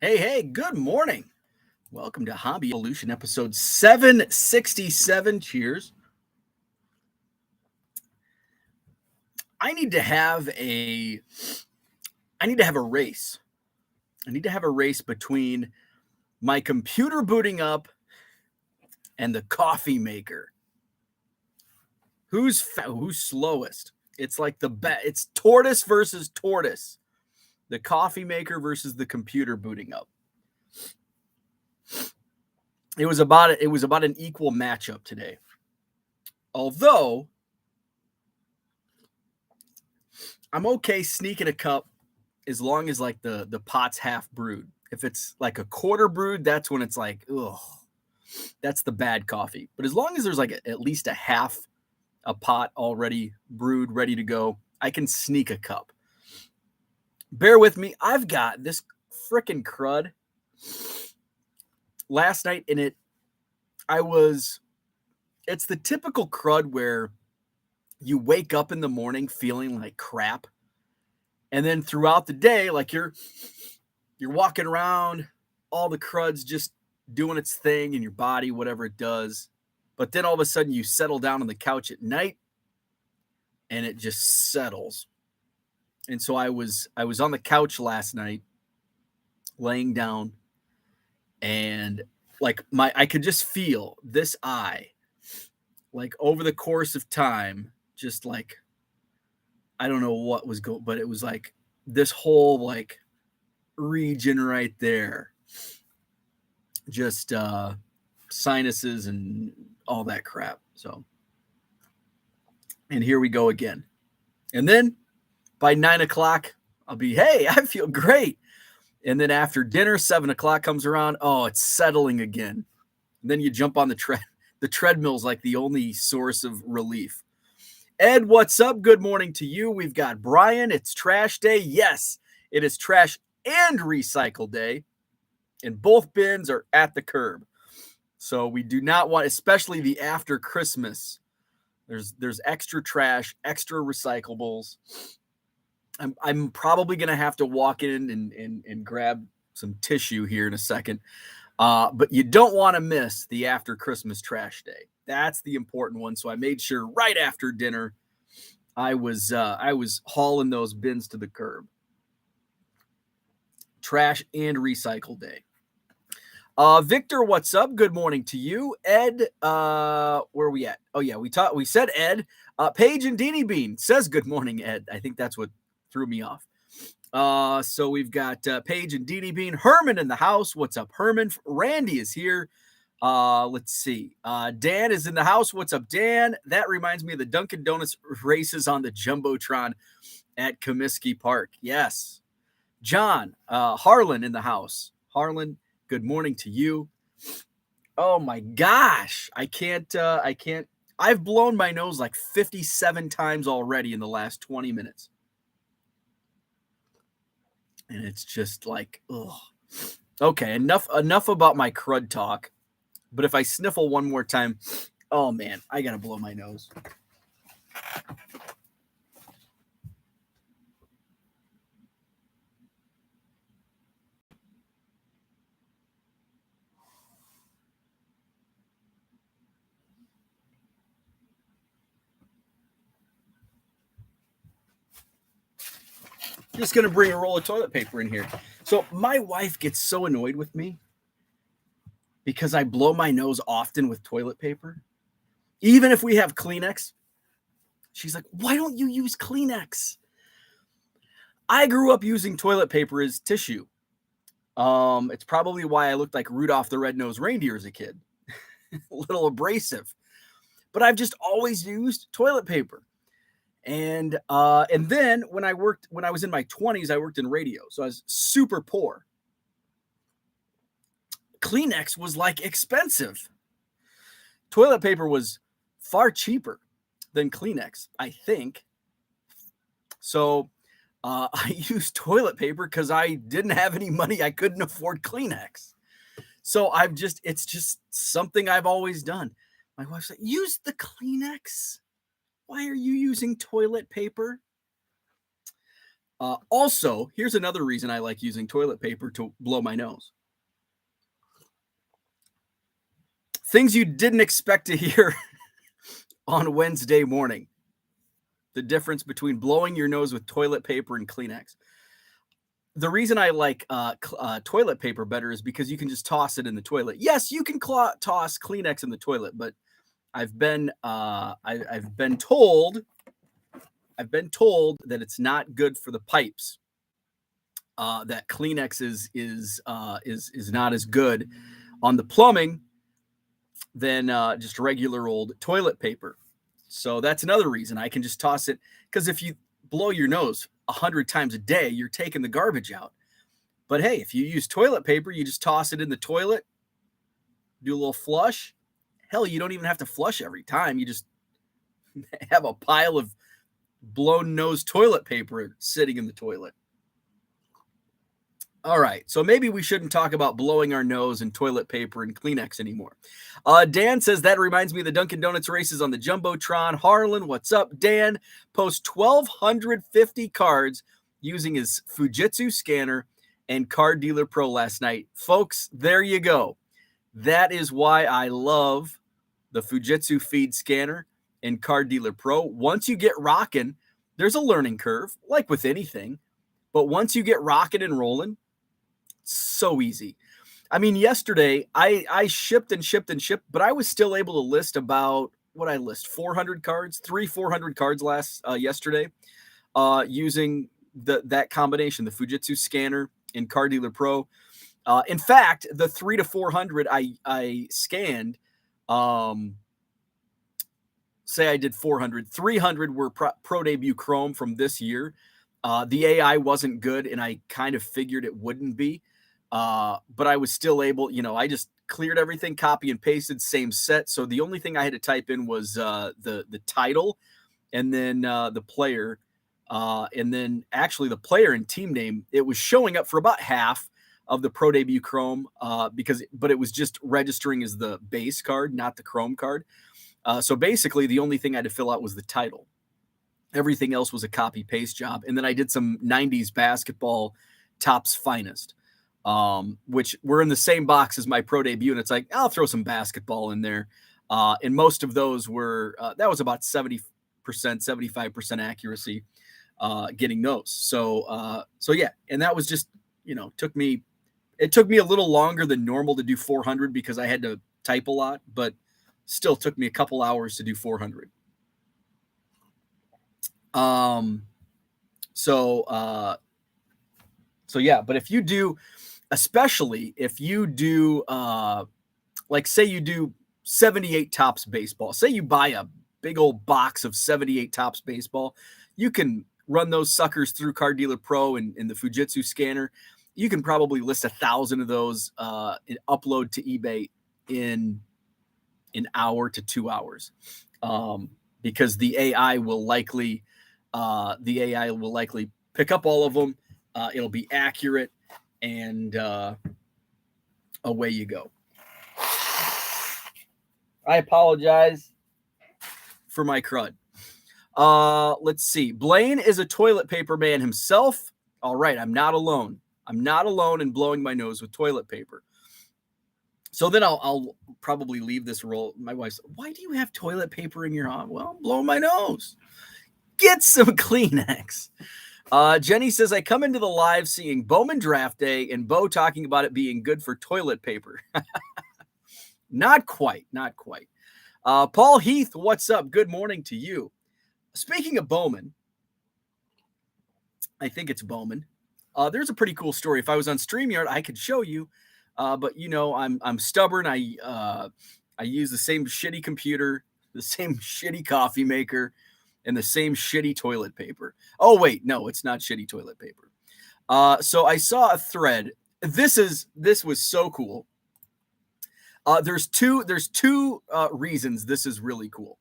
Hey, good morning. Welcome to Hobby Evolution episode 767. Cheers. I need to have a race. I need to have a race between my computer booting up and the coffee maker. Who's slowest? It's like it's tortoise versus tortoise. The coffee maker versus the computer booting up. It was about an equal matchup today. Although I'm okay sneaking a cup as long as like the pot's half brewed. If it's like a quarter brewed, that's when it's like, ugh, that's the bad coffee. But as long as there's like at least a pot already brewed, ready to go, I can sneak a cup. Bear with me. I've got this frickin' crud. Last night it's the typical crud where you wake up in the morning feeling like crap. And then throughout the day, like you're walking around, all the crud's just doing its thing in your body, whatever it does. But then all of a sudden you settle down on the couch at night and it just settles. And so I was on the couch last night, laying down, and like I could just feel this eye, like over the course of time, just like I don't know what was going, but it was like this whole like region right there, just sinuses and all that crap. So, and here we go again. And then by 9 o'clock, I'll be, hey, I feel great. And then after dinner, 7 o'clock comes around. Oh, it's settling again. And then you jump on the treadmill's like the only source of relief. Ed, what's up? Good morning to you. We've got Brian. It's trash day. Yes, it is trash and recycle day. And both bins are at the curb. So we do not want, especially the after Christmas, there's extra trash, extra recyclables. I'm probably going to have to walk in and grab some tissue here in a second. But you don't want to miss the after Christmas trash day. That's the important one. So I made sure right after dinner, I was hauling those bins to the curb. Trash and recycle day. Victor, what's up? Good morning to you. Ed, where are we at? Oh yeah, we said Ed. Paige and Deanie Bean says good morning, Ed. I think that's what threw me off. So we've got Paige and Deanie Bean. Herman in the house. What's up, Herman? Randy is here. Let's see. Dan is in the house. What's up, Dan? That reminds me of the Dunkin' Donuts races on the Jumbotron at Comiskey Park. Yes. John, Harlan in the house. Harlan, good morning to you. Oh my gosh. I can't. I've blown my nose like 57 times already in the last 20 minutes. And it's just like, ugh. Okay, enough about my crud talk. But if I sniffle one more time, oh man, I gotta blow my nose. Just gonna bring a roll of toilet paper in here. So my wife gets so annoyed with me because I blow my nose often with toilet paper. Even if we have Kleenex, she's like, why don't you use Kleenex? I grew up using toilet paper as tissue. It's probably why I looked like Rudolph the Red-Nosed Reindeer as a kid. A little abrasive. But I've just always used toilet paper. And then when I was in my 20s, I worked in radio. So I was super poor. Kleenex was like expensive. Toilet paper was far cheaper than Kleenex, I think. So I used toilet paper because I didn't have any money. I couldn't afford Kleenex. So it's just something I've always done. My wife's like, use the Kleenex. Why are you using toilet paper? Also, here's another reason I like using toilet paper to blow my nose. Things you didn't expect to hear on Wednesday morning. The difference between blowing your nose with toilet paper and Kleenex. The reason I like toilet paper better is because you can just toss it in the toilet. Yes, you can toss Kleenex in the toilet, but I've been told that it's not good for the pipes. That Kleenex is not as good on the plumbing than just regular old toilet paper. So that's another reason I can just toss it, because if you blow your nose 100 times a day, you're taking the garbage out. But hey, if you use toilet paper, you just toss it in the toilet, do a little flush. Hell, you don't even have to flush every time. You just have a pile of blown nose toilet paper sitting in the toilet. All right, so maybe we shouldn't talk about blowing our nose and toilet paper and Kleenex anymore. Dan says, that reminds me of the Dunkin' Donuts races on the Jumbotron. Harlan, what's up? Dan posts 1,250 cards using his Fujitsu scanner and Card Dealer Pro last night. Folks, there you go. That is why I love the Fujitsu feed scanner and Card Dealer Pro. Once you get rocking, there's a learning curve, like with anything. But once you get rocking and rolling, so easy. I mean, yesterday I shipped, but I was still able to list about 400 cards, 400 cards yesterday, using that combination, the Fujitsu scanner and Card Dealer Pro. In fact, the 300 to 400 I scanned, say I did 400, 300 were Pro Debut Chrome from this year. The AI wasn't good, and I kind of figured it wouldn't be. But I was still able, I just cleared everything, copy and pasted, same set. So the only thing I had to type in was the title, and then the player, and then actually the player and team name. It was showing up for about half of the Pro Debut Chrome, but it was just registering as the base card, not the Chrome card. So basically, the only thing I had to fill out was the title. Everything else was a copy paste job. And then I did some 90s basketball Topps Finest, which were in the same box as my Pro Debut. And it's like, I'll throw some basketball in there. And most of those were, that was about 70%, 75% accuracy, getting those. So yeah. And that was just, it took me a little longer than normal to do 400 because I had to type a lot, but still took me a couple hours to do 400. So yeah, but if you do, especially if you do, say you do 78 Topps baseball, say you buy a big old box of 78 Topps baseball, you can run those suckers through Card Dealer Pro and the Fujitsu scanner. You can probably list 1,000 of those, and upload to eBay in an hour to 2 hours, because the AI will likely pick up all of them. It'll be accurate, and away you go. I apologize for my crud. Let's see. Blaine is a toilet paper man himself. All right, I'm not alone. I'm not alone in blowing my nose with toilet paper. So then I'll probably leave this role. My wife's, why do you have toilet paper in your arm? Well, I'm blowing my nose. Get some Kleenex. Jenny says, I come into the live seeing Bowman Draft Day and Bo talking about it being good for toilet paper. Not quite. Paul Heath, what's up? Good morning to you. Speaking of Bowman, I think it's Bowman. There's a pretty cool story. If I was on StreamYard, I could show you. But I'm stubborn. I use the same shitty computer, the same shitty coffee maker, and the same shitty toilet paper. Oh wait, no, it's not shitty toilet paper. So I saw a thread. This was so cool. There's two reasons this is really cool.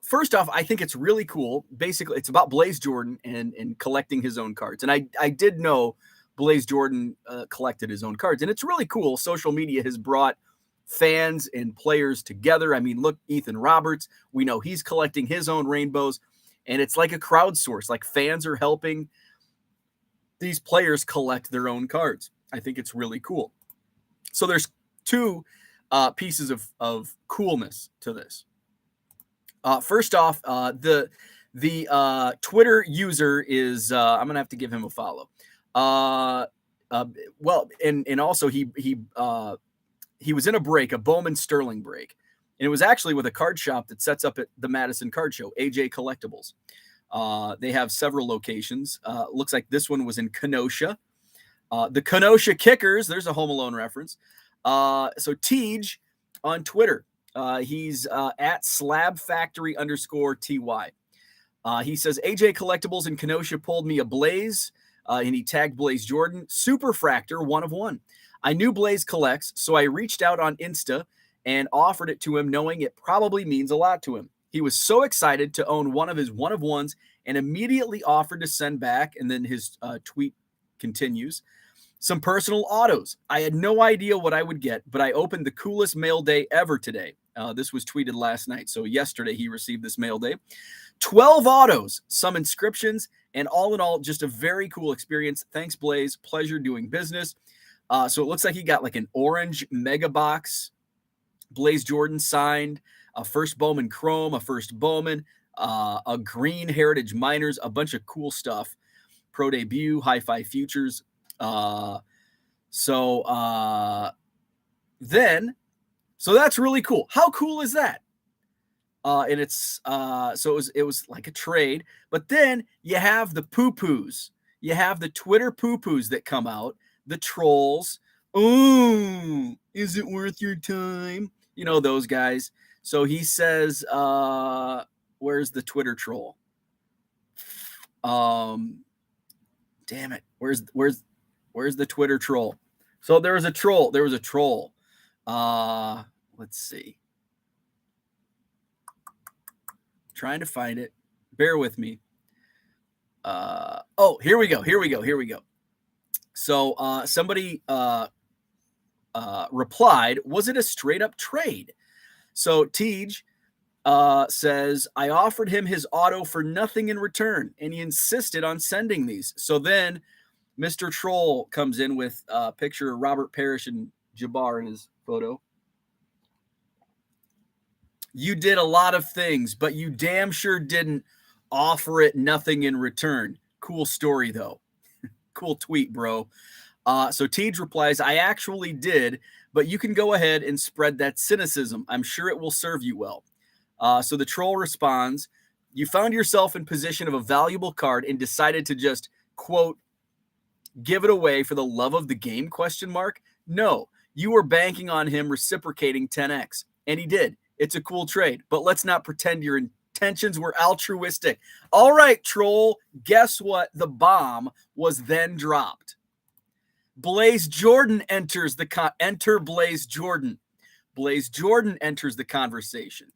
First off, I think it's really cool. Basically, it's about Blaze Jordan and collecting his own cards. And I did know Blaze Jordan collected his own cards. And it's really cool. Social media has brought fans and players together. I mean, look, Ethan Roberts, we know he's collecting his own rainbows. And it's like a crowdsource. Like fans are helping these players collect their own cards. I think it's really cool. So there's two pieces of coolness to this. First off, the Twitter user is I'm gonna have to give him a follow. Well, and also he was in a break, a Bowman Sterling break, and it was actually with a card shop that sets up at the Madison Card Show, AJ Collectibles. They have several locations. Looks like this one was in Kenosha. The Kenosha Kickers, there's a Home Alone reference. So Tej on Twitter, he's at slabfactory_TY. He says, AJ Collectibles in Kenosha pulled me a Blaze, and he tagged Blaze Jordan, Superfractor 1 of 1. I knew Blaze collects, so I reached out on Insta and offered it to him, knowing it probably means a lot to him. He was so excited to own one of his 1 of 1s and immediately offered to send back, and then his tweet continues, some personal autos. I had no idea what I would get, but I opened the coolest mail day ever today. This was tweeted last night, so yesterday he received this mail day. 12 autos, some inscriptions, and all in all, just a very cool experience. Thanks, Blaze. Pleasure doing business. So it looks like he got like an orange mega box, Blaze Jordan signed, a first Bowman Chrome, a first Bowman, a green Heritage Miners, a bunch of cool stuff. Pro Debut, Hi-Fi Futures. So that's really cool. How cool is that? And it's so it was like a trade, but then you have the poo-poos. You have the Twitter poo-poos that come out, the trolls. Oh, is it worth your time? You know, those guys. So he says, where's the Twitter troll? Damn it. Where's the Twitter troll? So there was a troll. Let's see. Trying to find it. Bear with me. Here we go. So somebody replied, was it a straight up trade? So Tej says, I offered him his auto for nothing in return, and he insisted on sending these. So then Mr. Troll comes in with a picture of Robert Parrish and Jabbar in his photo. You did a lot of things, but you damn sure didn't offer it nothing in return. Cool story, though. Cool tweet, bro. So Tej replies, I actually did, but you can go ahead and spread that cynicism. I'm sure it will serve you well. So the troll responds, you found yourself in possession of a valuable card and decided to just, quote, give it away for the love of the game, ? No, you were banking on him reciprocating 10x, and he did. It's a cool trade, but let's not pretend your intentions were altruistic. All right, troll, guess what? The bomb was then dropped. Blaze Jordan enters enter Blaze Jordan. Blaze Jordan enters the conversation.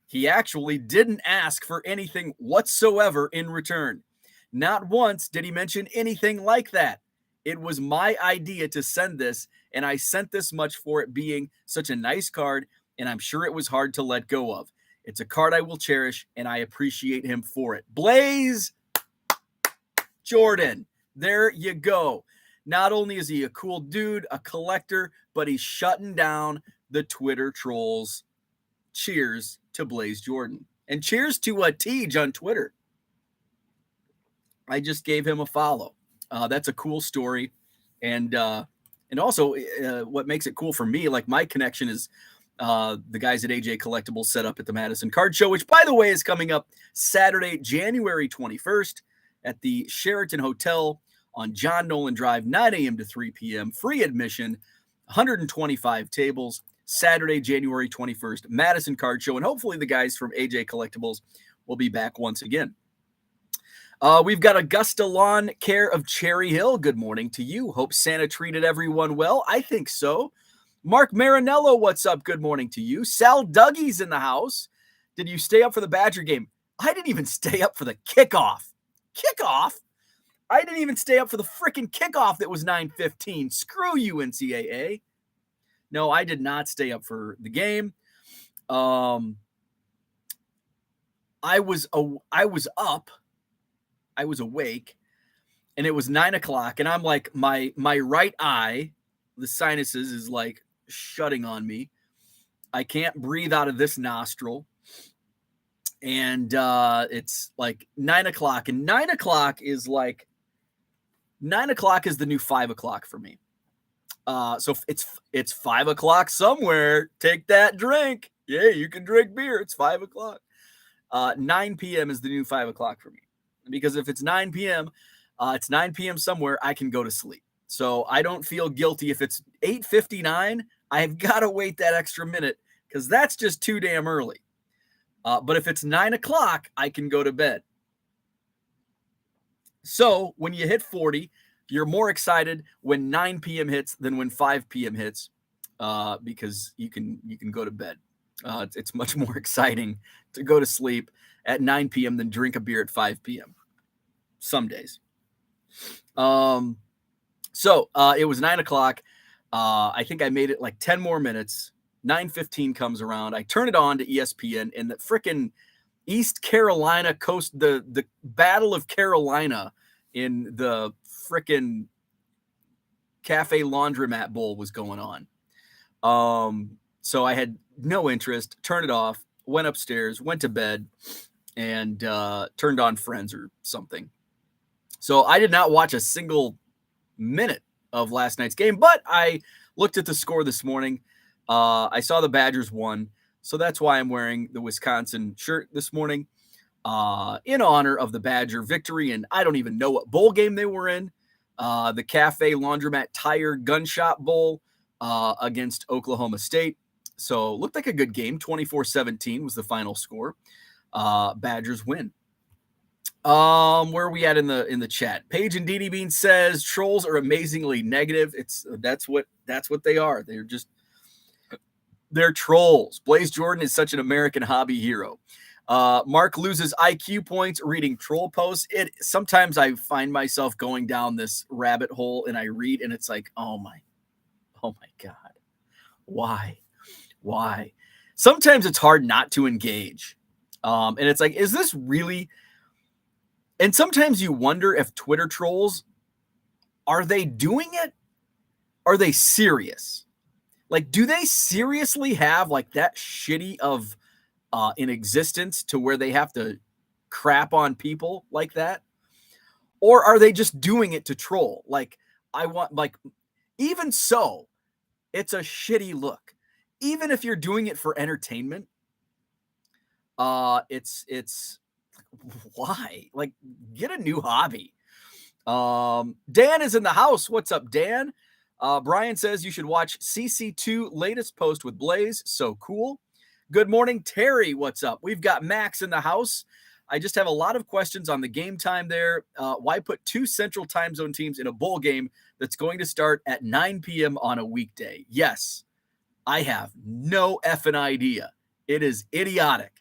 He actually didn't ask for anything whatsoever in return. Not once did he mention anything like that. It was my idea to send this, and I sent this much for it being such a nice card, and I'm sure it was hard to let go of. It's a card I will cherish, and I appreciate him for it. Blaze Jordan, there you go. Not only is he a cool dude, a collector, but he's shutting down the Twitter trolls. Cheers to Blaze Jordan. And cheers to Tej on Twitter. I just gave him a follow. That's a cool story. And also what makes it cool for me, like my connection is the guys at AJ Collectibles set up at the Madison Card Show, which, by the way, is coming up Saturday, January 21st at the Sheraton Hotel on John Nolan Drive, 9 a.m. to 3 p.m. Free admission, 125 tables. Saturday, January 21st, Madison Card Show. And hopefully the guys from AJ Collectibles will be back once again. We've got Augusta Lawn Care of Cherry Hill. Good morning to you. Hope Santa treated everyone well. I think so. Mark Marinello, what's up? Good morning to you. Sal Dougie's in the house. Did you stay up for the Badger game? I didn't even stay up for the kickoff. Kickoff? I didn't even stay up for the freaking kickoff that was 9:15. Screw you, NCAA. No, I did not stay up for the game. I was up. I was awake. and it was 9:00, and I'm like, my right eye, the sinuses is like shutting on me. I can't breathe out of this nostril. And it's like 9:00, and 9:00 is like 9:00 is the new 5:00 for me. So it's 5:00 somewhere. Take that drink. Yeah, you can drink beer. It's 5:00. 9 p.m. is the new 5:00 for me, because if it's 9 p.m., it's 9 p.m. somewhere. I can go to sleep, so I don't feel guilty if it's 8:59. I've got to wait that extra minute because that's just too damn early. But if it's 9:00, I can go to bed. So when you hit 40, you're more excited when 9 p.m. hits than when 5 p.m. hits, because you can go to bed. It's much more exciting to go to sleep at 9 p.m. than drink a beer at 5 p.m. some days. So it was 9:00. I think I made it like 10 more minutes. 9:15 comes around. I turn it on to ESPN, and the frickin' East Carolina coast, the Battle of Carolina in the frickin' Cafe Laundromat Bowl was going on. So I had no interest, turned it off, went upstairs, went to bed, and turned on Friends or something. So I did not watch a single minute of last night's game, but I looked at the score this morning. I saw the Badgers won, so that's why I'm wearing the Wisconsin shirt this morning, in honor of the Badger victory. And I don't even know what bowl game they were in. The Cafe Laundromat Tire Gunshot Bowl against Oklahoma State. So looked like a good game. 24-17 was the final score. Badgers win. Where are we at in the chat? Paige and DD Bean says trolls are amazingly negative. That's what they are. They're trolls. Blaze Jordan is such an American hobby hero. Mark loses IQ points reading troll posts. Sometimes I find myself going down this rabbit hole, and I read, and it's like, oh my God, why? Sometimes it's hard not to engage, and it's like, is this really? And sometimes you wonder if Twitter trolls, are they doing it? Are they serious? Like, do they seriously have like that shitty of in existence to where they have to crap on people like that? Or are they just doing it to troll? Like, even so, it's a shitty look. Even if you're doing it for entertainment, it's why? Like, get a new hobby. Dan is in the house. What's up, Dan? Brian says you should watch CC2 latest post with Blaze. So cool. Good morning, Terry. What's up? We've got Max in the house. I just have a lot of questions on the game time there. Why put two Central Time Zone teams in a bowl game that's going to start at 9 p.m. on a weekday? Yes, I have no effing idea. It is idiotic.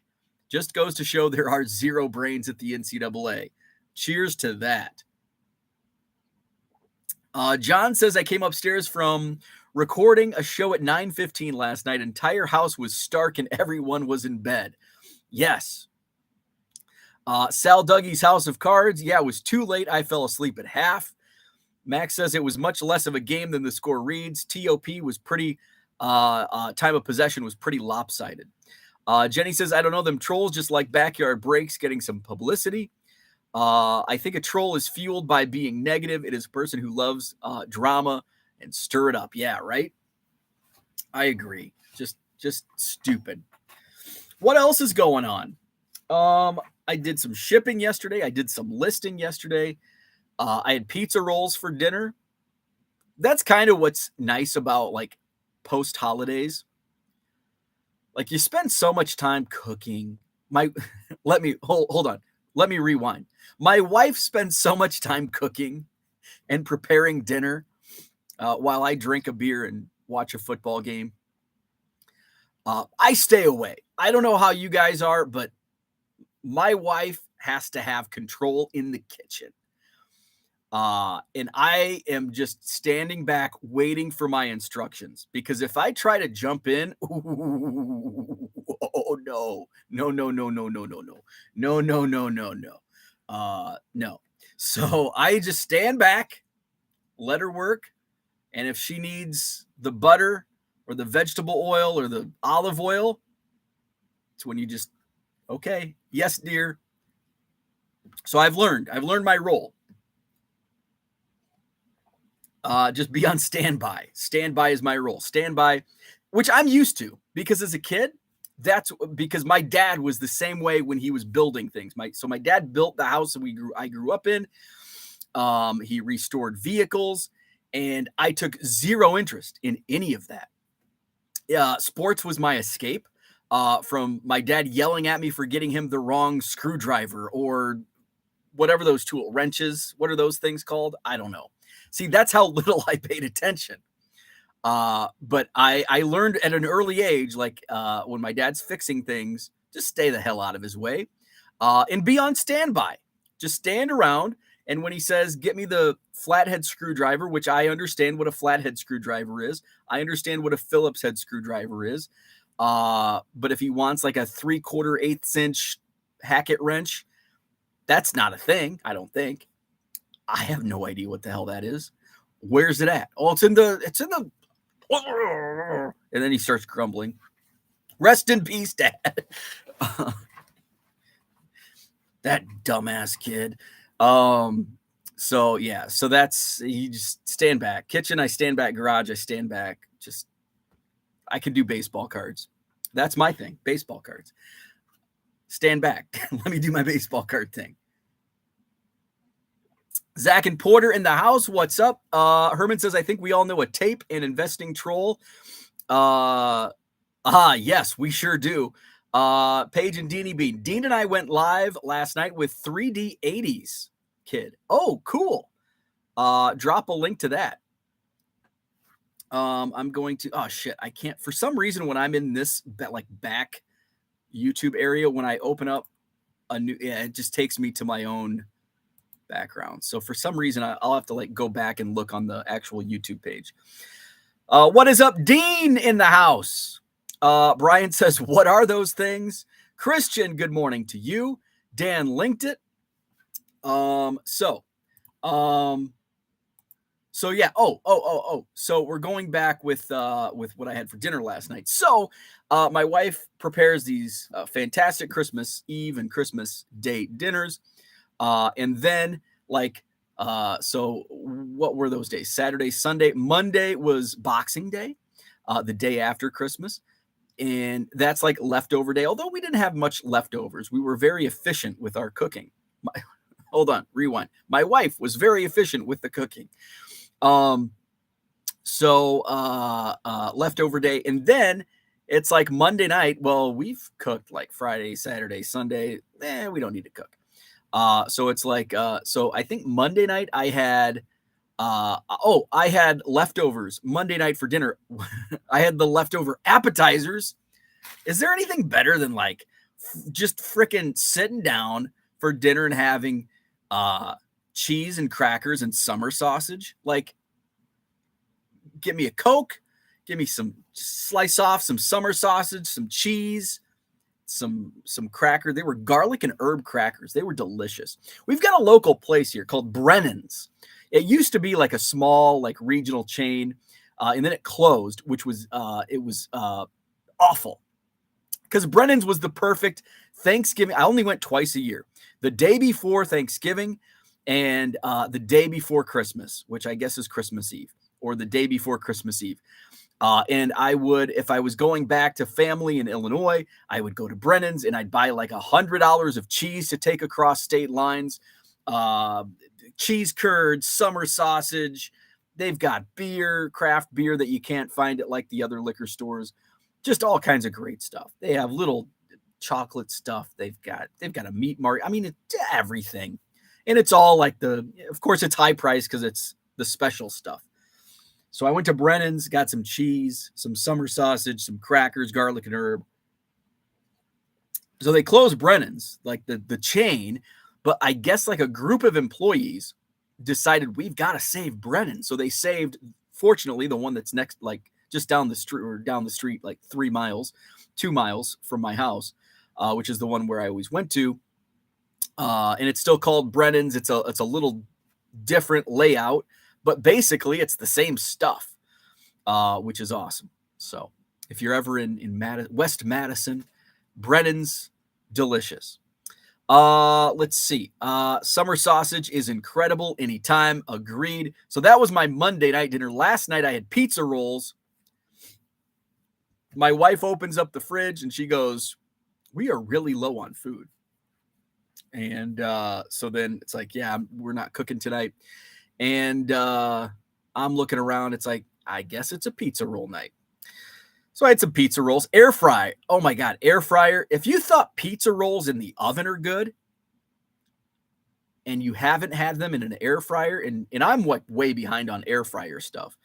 Just goes to show there are zero brains at the NCAA. Cheers to that. John says, I came upstairs from recording a show at 9:15 last night. Entire house was stark and everyone was in bed. Yes. Sal Dougie's House of Cards. Yeah, it was too late. I fell asleep at half. Max says it was much less of a game than the score reads. TOP was pretty, time of possession was pretty lopsided. Jenny says, I don't know, them trolls just like backyard breaks getting some publicity. I think a troll is fueled by being negative. It is a person who loves drama and stir it up. Yeah, right? I agree. Just stupid. What else is going on? I did some shipping yesterday. I did some listing yesterday. I had pizza rolls for dinner. That's kind of what's nice about like post holidays. Like, you spend so much time cooking. Hold on. Let me rewind. My wife spends so much time cooking and preparing dinner while I drink a beer and watch a football game. I stay away. I don't know how you guys are, but my wife has to have control in the kitchen. And I am just standing back waiting for my instructions, because if I try to jump in, no. So I just stand back, let her work. And if she needs the butter or the vegetable oil or the olive oil, it's when you just, okay, yes, dear. So I've learned my role. Just be on standby. Standby is my role. Standby, which I'm used to because as a kid, that's because my dad was the same way when he was building things. My dad built the house that I grew up in. He restored vehicles, and I took zero interest in any of that. Sports was my escape from my dad yelling at me for getting him the wrong screwdriver or whatever those wrenches. What are those things called? I don't know. See, that's how little I paid attention. But I learned at an early age, like when my dad's fixing things, just stay the hell out of his way and be on standby. Just stand around. And when he says, get me the flathead screwdriver, which I understand what a flathead screwdriver is. I understand what a Phillips head screwdriver is. But if he wants like a 3/4 inch Hackett wrench, that's not a thing, I don't think. I have no idea what the hell that is. Where's it at? Oh, it's in the, and then he starts grumbling. Rest in peace, Dad. That dumbass kid. So yeah, so that's, you just stand back. Kitchen, I stand back. Garage, I stand back. Just, I can do baseball cards. That's my thing, baseball cards. Stand back. Let me do my baseball card thing. Zach and Porter in the house. What's up? Herman says, I think we all know a tape and investing troll. Yes, we sure do. Paige and Deanie Bean. Dean and I went live last night with 3D 80s kid. Oh, cool. Drop a link to that. I'm going to, oh shit, I can't, for some reason, when I'm in this back YouTube area, when I open up a new, it just takes me to my own background. So for some reason, I'll have to go back and look on the actual YouTube page. What is up, Dean in the house? Brian says, what are those things? Christian, good morning to you. Dan linked it. So yeah. So we're going back with what I had for dinner last night. So, my wife prepares these fantastic Christmas Eve and Christmas Day dinners. And then so what were those days? Saturday, Sunday, Monday was Boxing Day, the day after Christmas. And that's like leftover day. Although we didn't have much leftovers, we were very efficient with our cooking. Hold on, rewind. My wife was very efficient with the cooking. Leftover day. And then it's like Monday night. Well, we've cooked like Friday, Saturday, Sunday. We don't need to cook. So it's like, so I think Monday night I had, I had leftovers Monday night for dinner. I had the leftover appetizers. Is there anything better than just freaking sitting down for dinner and having, cheese and crackers and summer sausage? Give me a Coke, give me slice off some summer sausage, some cheese, some cracker. They were garlic and herb crackers. They were delicious. We've got a local place here called Brennan's. It used to be like a small, regional chain, and then it closed, which was awful, because Brennan's was the perfect Thanksgiving. I only went twice a year, the day before Thanksgiving and the day before Christmas, which I guess is Christmas Eve, or the day before Christmas Eve. And I would, if I was going back to family in Illinois, I would go to Brennan's and I'd buy $100 of cheese to take across state lines, cheese curds, summer sausage. They've got beer, craft beer that you can't find at the other liquor stores. Just all kinds of great stuff. They have little chocolate stuff. They've got a meat market. I mean, it's everything. And it's all of course it's high price because it's the special stuff. So I went to Brennan's, got some cheese, some summer sausage, some crackers, garlic and herb. So they closed Brennan's, the chain, but I guess a group of employees decided we've got to save Brennan. So they saved, fortunately, the one that's next, just down the street, 2 miles from my house, which is the one where I always went to. And it's still called Brennan's. It's a little different layout, but basically it's the same stuff, which is awesome. So if you're ever in West Madison, Brennan's, delicious. Let's see. Summer sausage is incredible anytime. Agreed. So that was my Monday night dinner. Last night I had pizza rolls. My wife opens up the fridge and she goes, "We are really low on food." And so then it's like, yeah, we're not cooking tonight. And I'm looking around. It's like, I guess it's a pizza roll night. So I had some pizza rolls. Air fry. Oh my God, air fryer. If you thought pizza rolls in the oven are good and you haven't had them in an air fryer, and I'm like way behind on air fryer stuff,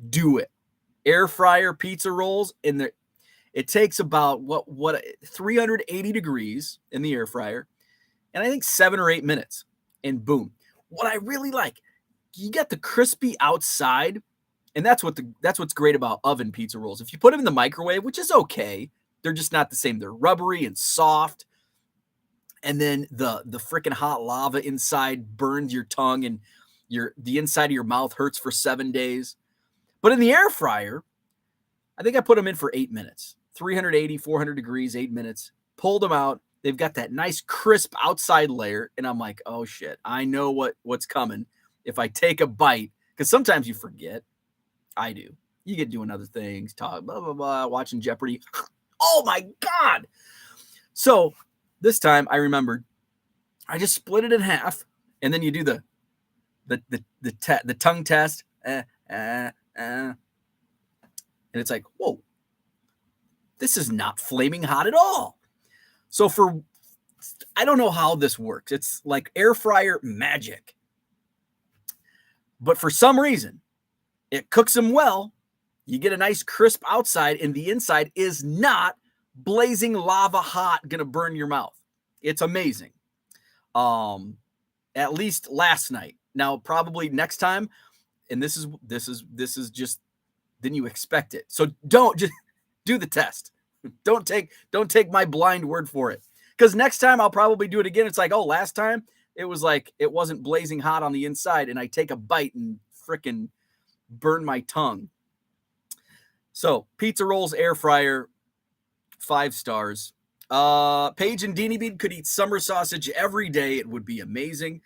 do it. Air fryer pizza rolls it takes about what 380 degrees in the air fryer, and I think 7 or 8 minutes, and boom. What I really like, you get the crispy outside, and that's what's great about oven pizza rolls. If you put them in the microwave, which is okay, they're just not the same. They're rubbery and soft, and then the freaking hot lava inside burns your tongue, and the inside of your mouth hurts for 7 days. But in the air fryer, I think I put them in for 8 minutes. 380, 400 degrees, 8 minutes. Pulled them out. They've got that nice crisp outside layer. And I'm like, oh shit, I know what's coming if I take a bite. Because sometimes you forget. I do. You get doing other things, talk, blah, blah, blah, watching Jeopardy. Oh my God. So this time I remembered I just split it in half. And then you do the tongue test. And it's like, whoa. This is not flaming hot at all. So I don't know how this works. It's like air fryer magic. But for some reason, it cooks them well. You get a nice crisp outside, and the inside is not blazing lava hot, gonna burn your mouth. It's amazing. At least last night. Now, probably next time, and this is just, then you expect it. So don't just do the test. Don't take my blind word for it. Because next time I'll probably do it again. It's like, oh, last time it was like it wasn't blazing hot on the inside, and I take a bite and frickin' burn my tongue. So pizza rolls, air fryer, 5 stars. Paige and Deanie Bean could eat summer sausage every day. It would be amazing.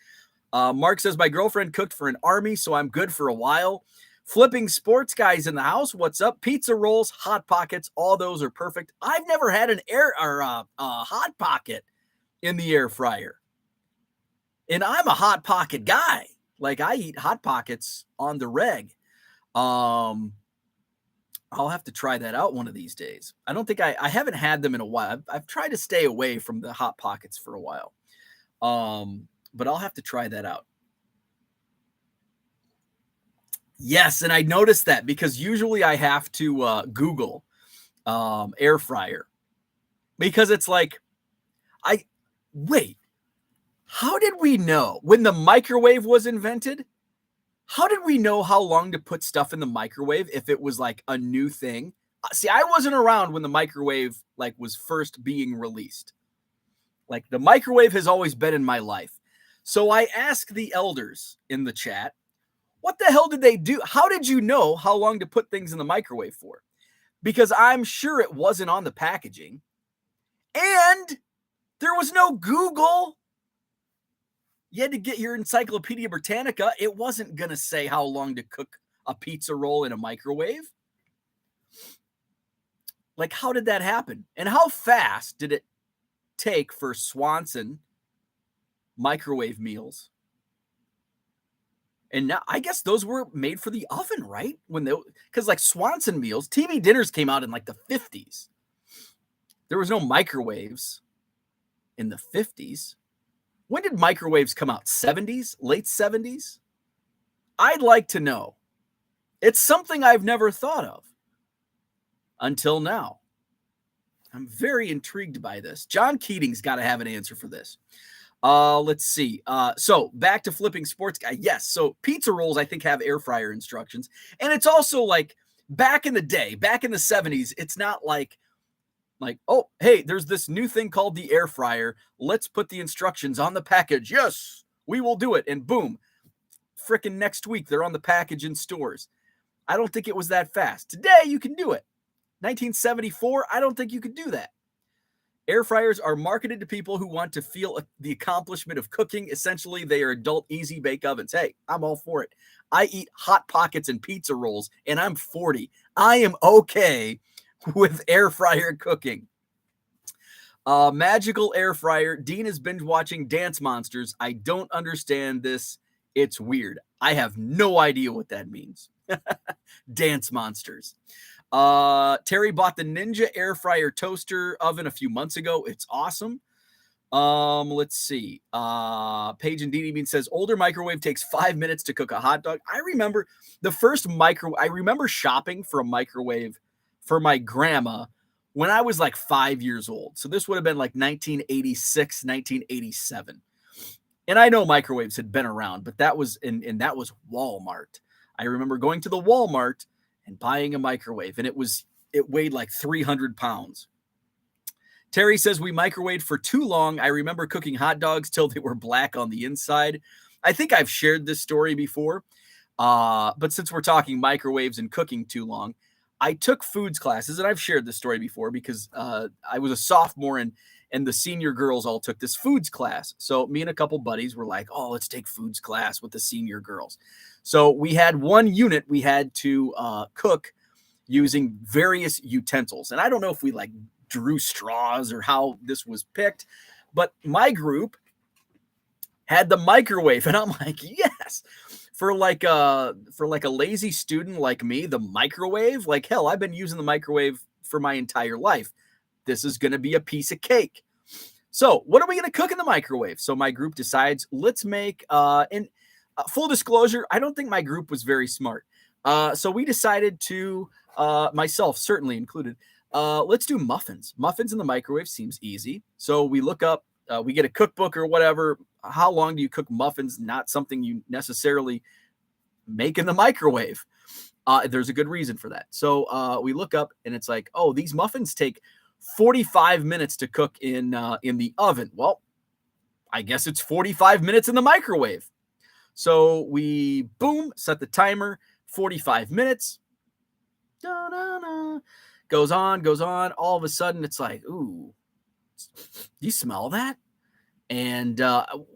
Mark says, my girlfriend cooked for an army, so I'm good for a while. Flipping sports guys in the house. What's up? Pizza rolls, Hot Pockets. All those are perfect. I've never had an Hot Pocket in the air fryer. And I'm a Hot Pocket guy. Like, I eat Hot Pockets on the reg. I'll have to try that out one of these days. I don't think I haven't had them in a while. I've tried to stay away from the Hot Pockets for a while. But I'll have to try that out. Yes, and I noticed that because usually I have to Google air fryer because it's like, wait, how did we know when the microwave was invented? How did we know how long to put stuff in the microwave if it was like a new thing? See, I wasn't around when the microwave like was first being released. Like the microwave has always been in my life. So I asked the elders in the chat, what the hell did they do? How did you know how long to put things in the microwave for? Because I'm sure it wasn't on the packaging. And there was no Google. You had to get your Encyclopedia Britannica. It wasn't going to say how long to cook a pizza roll in a microwave. Like, how did that happen? And how fast did it take for Swanson microwave meals? And now I guess those were made for the oven, right? Because like Swanson meals, TV dinners came out in like the 50s. There was no microwaves in the 50s. When did microwaves come out? 70s? Late 70s? I'd like to know. It's something I've never thought of until now. I'm very intrigued by this. John Keating's got to have an answer for this. Let's see. So back to flipping sports guy. Yes. So pizza rolls, I think, have air fryer instructions. And it's also like back in the day, back in the 70s, it's not like Like, oh, hey, there's this new thing called the air fryer. Let's put the instructions on the package. Yes, we will do it. And boom, freaking next week, they're on the package in stores. I don't think it was that fast. Today, you can do it. 1974, I don't think you could do that. Air fryers are marketed to people who want to feel the accomplishment of cooking. Essentially, they are adult easy bake ovens. Hey, I'm all for it. I eat Hot Pockets and pizza rolls, and I'm 40. I am okay with air fryer cooking. Magical air fryer. Dean is binge watching Dance Monsters. I don't understand this. It's weird. I have no idea what that means. Dance Monsters. Terry bought the Ninja air fryer toaster oven a few months ago. It's awesome. Let's see. Paige and Dee says older microwave takes 5 minutes to cook a hot dog. I remember the first I remember shopping for a microwave for my grandma when I was like 5 years old. So this would have been like 1986, 1987. And I know microwaves had been around, but that was and that was Walmart. I remember going to the Walmart and buying a microwave, and it weighed like 300 pounds. Terry says we microwaved for too long. I remember cooking hot dogs till they were black on the inside. I think I've shared this story before, but since we're talking microwaves and cooking too long, I took foods classes, and I've shared this story before because I was a sophomore and the senior girls all took this foods class. So me and a couple buddies were like, oh, let's take foods class with the senior girls. So we had one unit we had to cook using various utensils. And I don't know if we like drew straws or how this was picked, but my group had the microwave. And I'm like, yes, for like a lazy student like me, the microwave, like hell, I've been using the microwave for my entire life. This is going to be a piece of cake. So what are we going to cook in the microwave? So my group decides, let's make, and full disclosure, I don't think my group was very smart. So we decided to, myself certainly included, let's do muffins. Muffins in the microwave seems easy. So we look up, we get a cookbook or whatever. How long do you cook muffins? Not something you necessarily make in the microwave. There's a good reason for that. So we look up and it's like, oh, these muffins take 45 minutes to cook in the oven. Well, I guess it's 45 minutes in the microwave. So we, boom, set the timer, 45 minutes. Da-da-da. Goes on. All of a sudden, it's like, ooh, do you smell that? And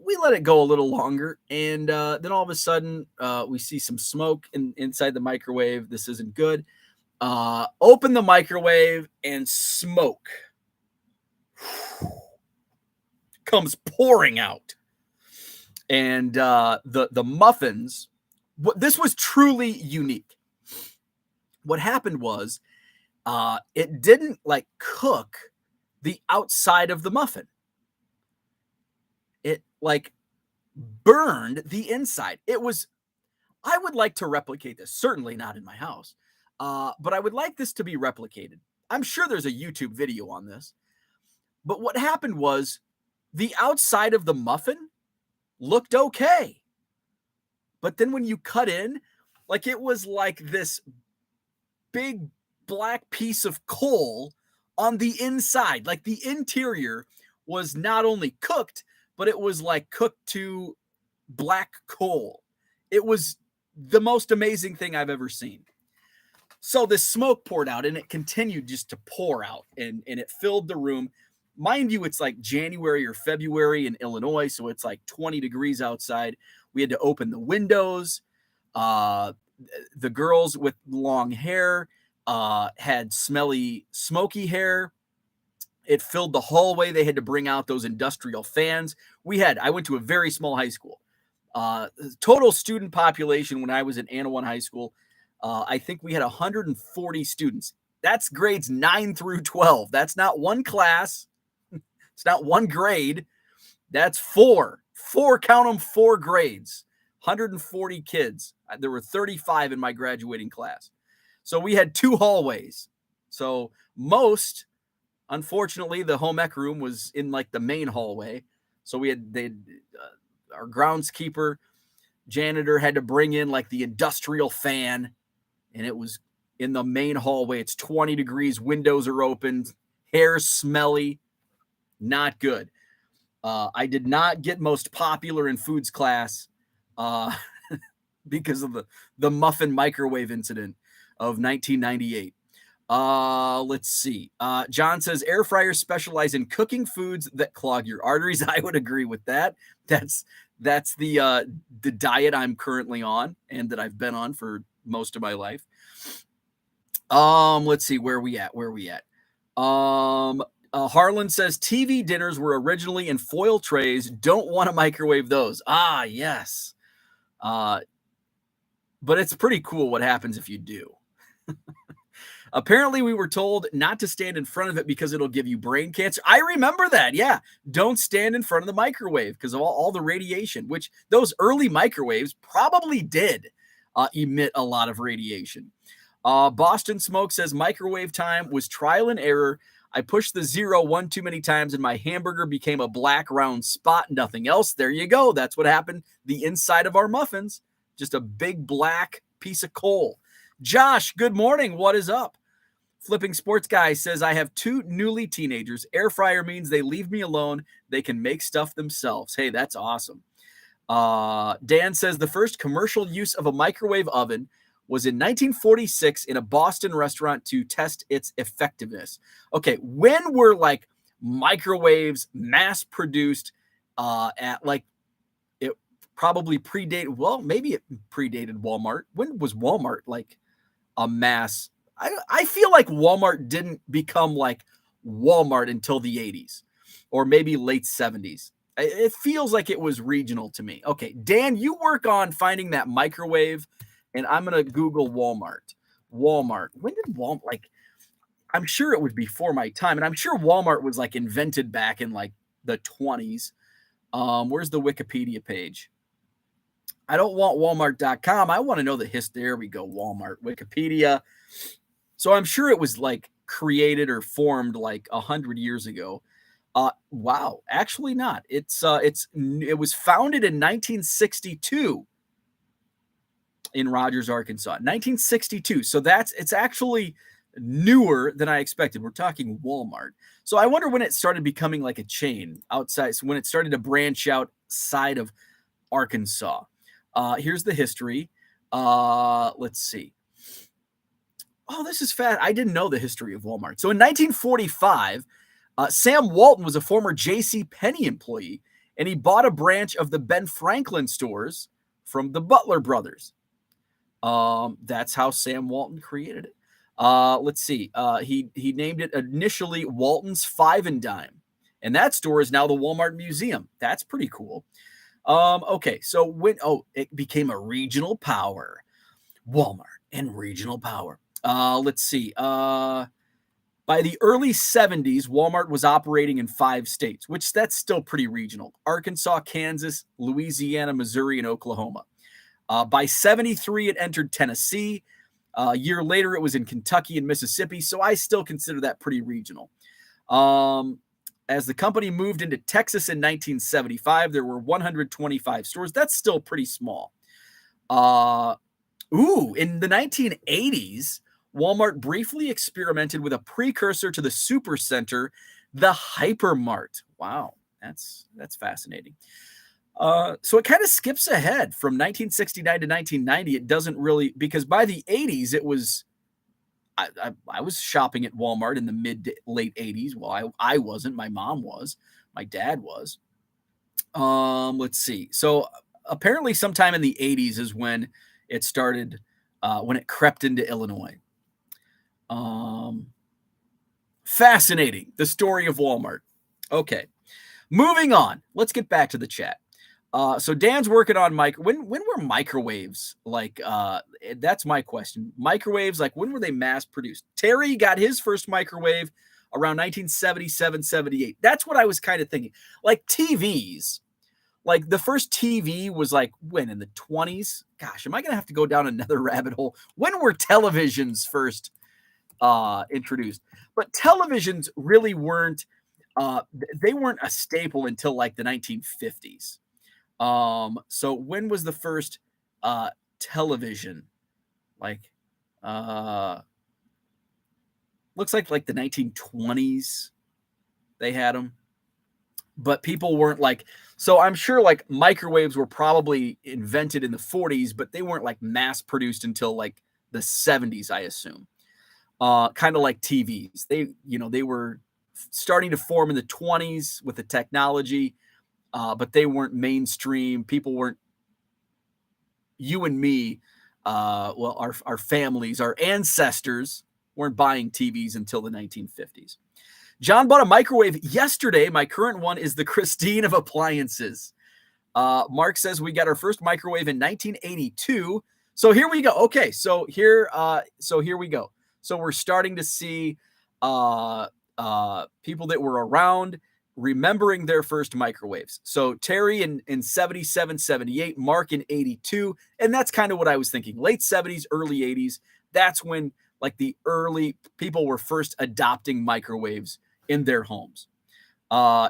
we let it go a little longer. And then all of a sudden, we see some smoke inside the microwave. This isn't good. Open the microwave and smoke comes pouring out. And the muffins, this was truly unique. What happened was it didn't like cook the outside of the muffin. It like burned the inside. I would like to replicate this, certainly not in my house, but I would like this to be replicated. I'm sure there's a YouTube video on this, but what happened was the outside of the muffin looked okay. But then when you cut in, like it was like this big black piece of coal on the inside. Like the interior was not only cooked, but it was like cooked to black coal. It was the most amazing thing I've ever seen. So this smoke poured out and it continued just to pour out and it filled the room. Mind you, it's like January or February in Illinois, so it's like 20 degrees outside. We had to open the windows. The girls with long hair had smelly, smoky hair. It filled the hallway. They had to bring out those industrial fans. I went to a very small high school. Total student population when I was at Anawan High School, I think we had 140 students. That's grades 9 through 12. That's not one class. It's not one grade. That's four, count them, 4 grades, 140 kids. There were 35 in my graduating class. So we had 2 hallways. So unfortunately, the home ec room was in like the main hallway. So our groundskeeper, janitor had to bring in like the industrial fan, and it was in the main hallway. It's 20 degrees, windows are open. hair smelly, not good. I did not get most popular in foods class because of the muffin microwave incident of 1998. Let's see. John says air fryers specialize in cooking foods that clog your arteries. I would agree with that. That's the diet I'm currently on and that I've been on for most of my life. Let's see where we at. Harlan says TV dinners were originally in foil trays. Don't want to microwave those. Ah, yes. But it's pretty cool what happens if you do. Apparently, we were told not to stand in front of it because it'll give you brain cancer. I remember that. Yeah. Don't stand in front of the microwave because of all the radiation, which those early microwaves probably did emit a lot of radiation. Boston Smoke says microwave time was trial and error. I pushed the 0 one too many times and my hamburger became a black round spot. Nothing else. There you go. That's what happened. The inside of our muffins, just a big black piece of coal. Josh, good morning. What is up? Flipping Sports Guy says, I have 2 newly teenagers. Air fryer means they leave me alone. They can make stuff themselves. Hey, that's awesome. Dan says the first commercial use of a microwave oven was in 1946 in a Boston restaurant to test its effectiveness. Okay, when were like microwaves mass produced at like it probably predated, well, maybe it predated Walmart. When was Walmart like a mass? I feel like Walmart didn't become like Walmart until the 80s or maybe late 70s. It feels like it was regional to me. Okay, Dan, you work on finding that microwave, and I'm going to Google Walmart. Walmart. When did Walmart, like, I'm sure it was before my time, and I'm sure Walmart was like invented back in like the 20s. Where's the Wikipedia page? I don't want Walmart.com. I want to know the history. There we go, Walmart, Wikipedia. So I'm sure it was like created or formed like 100 years ago. Wow, actually not. It was founded in 1962 in Rogers, Arkansas. 1962. So it's actually newer than I expected. We're talking Walmart. So I wonder when it started becoming like a chain outside. So when it started to branch outside of Arkansas. Here's the history. Let's see. Oh, this is fat. I didn't know the history of Walmart. So in 1945, Sam Walton was a former J.C. Penney employee, and he bought a branch of the Ben Franklin stores from the Butler brothers. That's how Sam Walton created it. Let's see. He named it initially Walton's Five and Dime, and that store is now the Walmart Museum. That's pretty cool. Okay, so it became a regional power. Walmart and regional power. Let's see. By the early 70s, Walmart was operating in 5 states, which that's still pretty regional. Arkansas, Kansas, Louisiana, Missouri, and Oklahoma. By 73, it entered Tennessee. A year later, it was in Kentucky and Mississippi, so I still consider that pretty regional. As the company moved into Texas in 1975, there were 125 stores. That's still pretty small. In the 1980s, Walmart briefly experimented with a precursor to the supercenter, the Hypermart. Wow, that's fascinating. So it kind of skips ahead from 1969 to 1990. It doesn't really, because by the 80s, it was, I was shopping at Walmart in the late 80s. Well, I wasn't. My mom was. My dad was. Let's see. So apparently sometime in the 80s is when it started, when it crept into Illinois. Fascinating. The story of Walmart. Okay. Moving on. Let's get back to the chat. So Dan's working on when were microwaves like that's my question. Microwaves, like when were they mass produced? Terry got his first microwave around 1977, 78. That's what I was kind of thinking. Like TVs. Like the first TV was like when in the 20s? Gosh, am I going to have to go down another rabbit hole? When were televisions first introduced? But televisions really weren't they weren't a staple until like the 1950s. So when was the first television? Like looks like the 1920s they had them. But people weren't like, so I'm sure like microwaves were probably invented in the 40s, but they weren't like mass produced until like the 70s, I assume. Kind of like TVs. They were starting to form in the 20s with the technology, but they weren't mainstream. People weren't, you and me, our families, our ancestors weren't buying TVs until the 1950s. John bought a microwave yesterday. My current one is the Christine of appliances. Mark says we got our first microwave in 1982. So here we go. Okay, so here we go. So we're starting to see people that were around remembering their first microwaves. So Terry in 77, 78, Mark in 82. And that's kind of what I was thinking. Late 70s, early 80s. That's when like the early people were first adopting microwaves in their homes.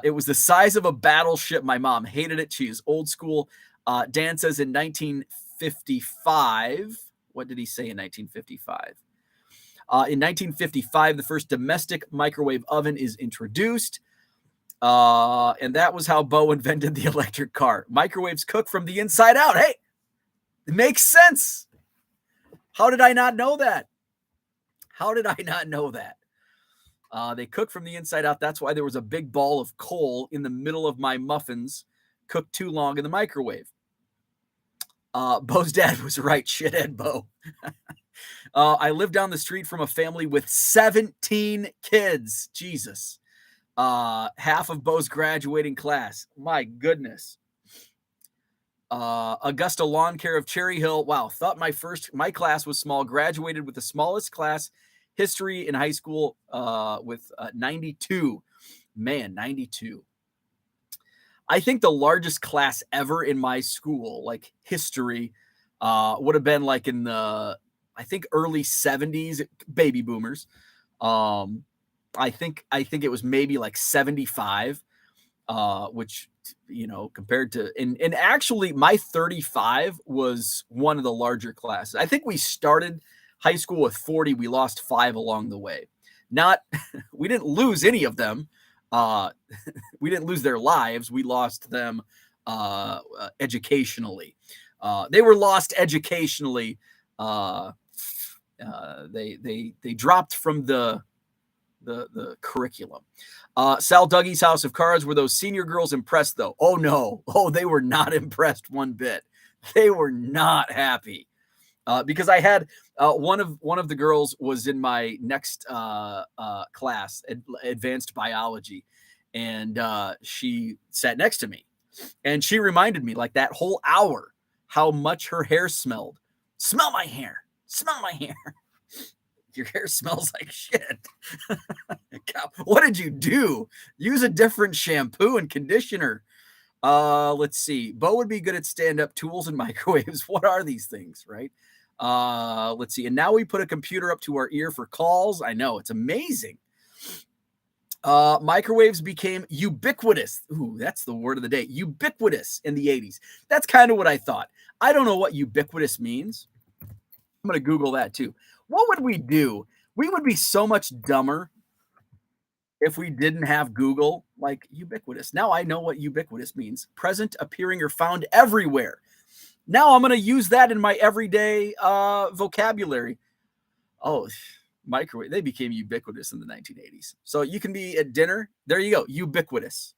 It was the size of a battleship. My mom hated it. She is old school. Dan says in 1955. What did he say in 1955? In 1955, the first domestic microwave oven is introduced. And that was how Bo invented the electric car. Microwaves cook from the inside out. Hey, it makes sense. How did I not know that? They cook from the inside out. That's why there was a big ball of coal in the middle of my muffins cooked too long in the microwave. Bo's dad was right. Shithead Bo. I live down the street from a family with 17 kids. Jesus. Half of Bo's graduating class. My goodness. Augusta Lawn Care of Cherry Hill. Wow. Thought my class was small. Graduated with the smallest class history in high school with 92. Man, 92. I think the largest class ever in my school, like history, would have been like in the, I think early 70s, baby boomers. I think it was maybe like 75, which, compared to, and actually my 35 was one of the larger classes. I think we started high school with 40. We lost 5 along the way. We didn't lose any of them. We didn't lose their lives. We lost them educationally. They were lost educationally. They dropped from the curriculum. Sal Dougie's House of Cards. Were those senior girls impressed though? Oh no. Oh, they were not impressed one bit. They were not happy. Because I had one of the girls was in my next class, advanced biology, and she sat next to me, and she reminded me like that whole hour how much her hair smelled. Smell my hair. Smell my hair. Your hair smells like shit. God, what did you do? Use a different shampoo and conditioner. Let's see. Bo would be good at stand-up tools and microwaves. What are these things, right? Let's see. And now we put a computer up to our ear for calls. I know, it's amazing. Microwaves became ubiquitous. Ooh, that's the word of the day. Ubiquitous in the 80s. That's kind of what I thought. I don't know what ubiquitous means. I'm going to Google that too. What would we do? We would be so much dumber if we didn't have Google, like ubiquitous. Now I know what ubiquitous means. Present, appearing, or found everywhere. Now I'm going to use that in my everyday vocabulary. Oh, microwave. They became ubiquitous in the 1980s. So you can be at dinner. There you go. Ubiquitous.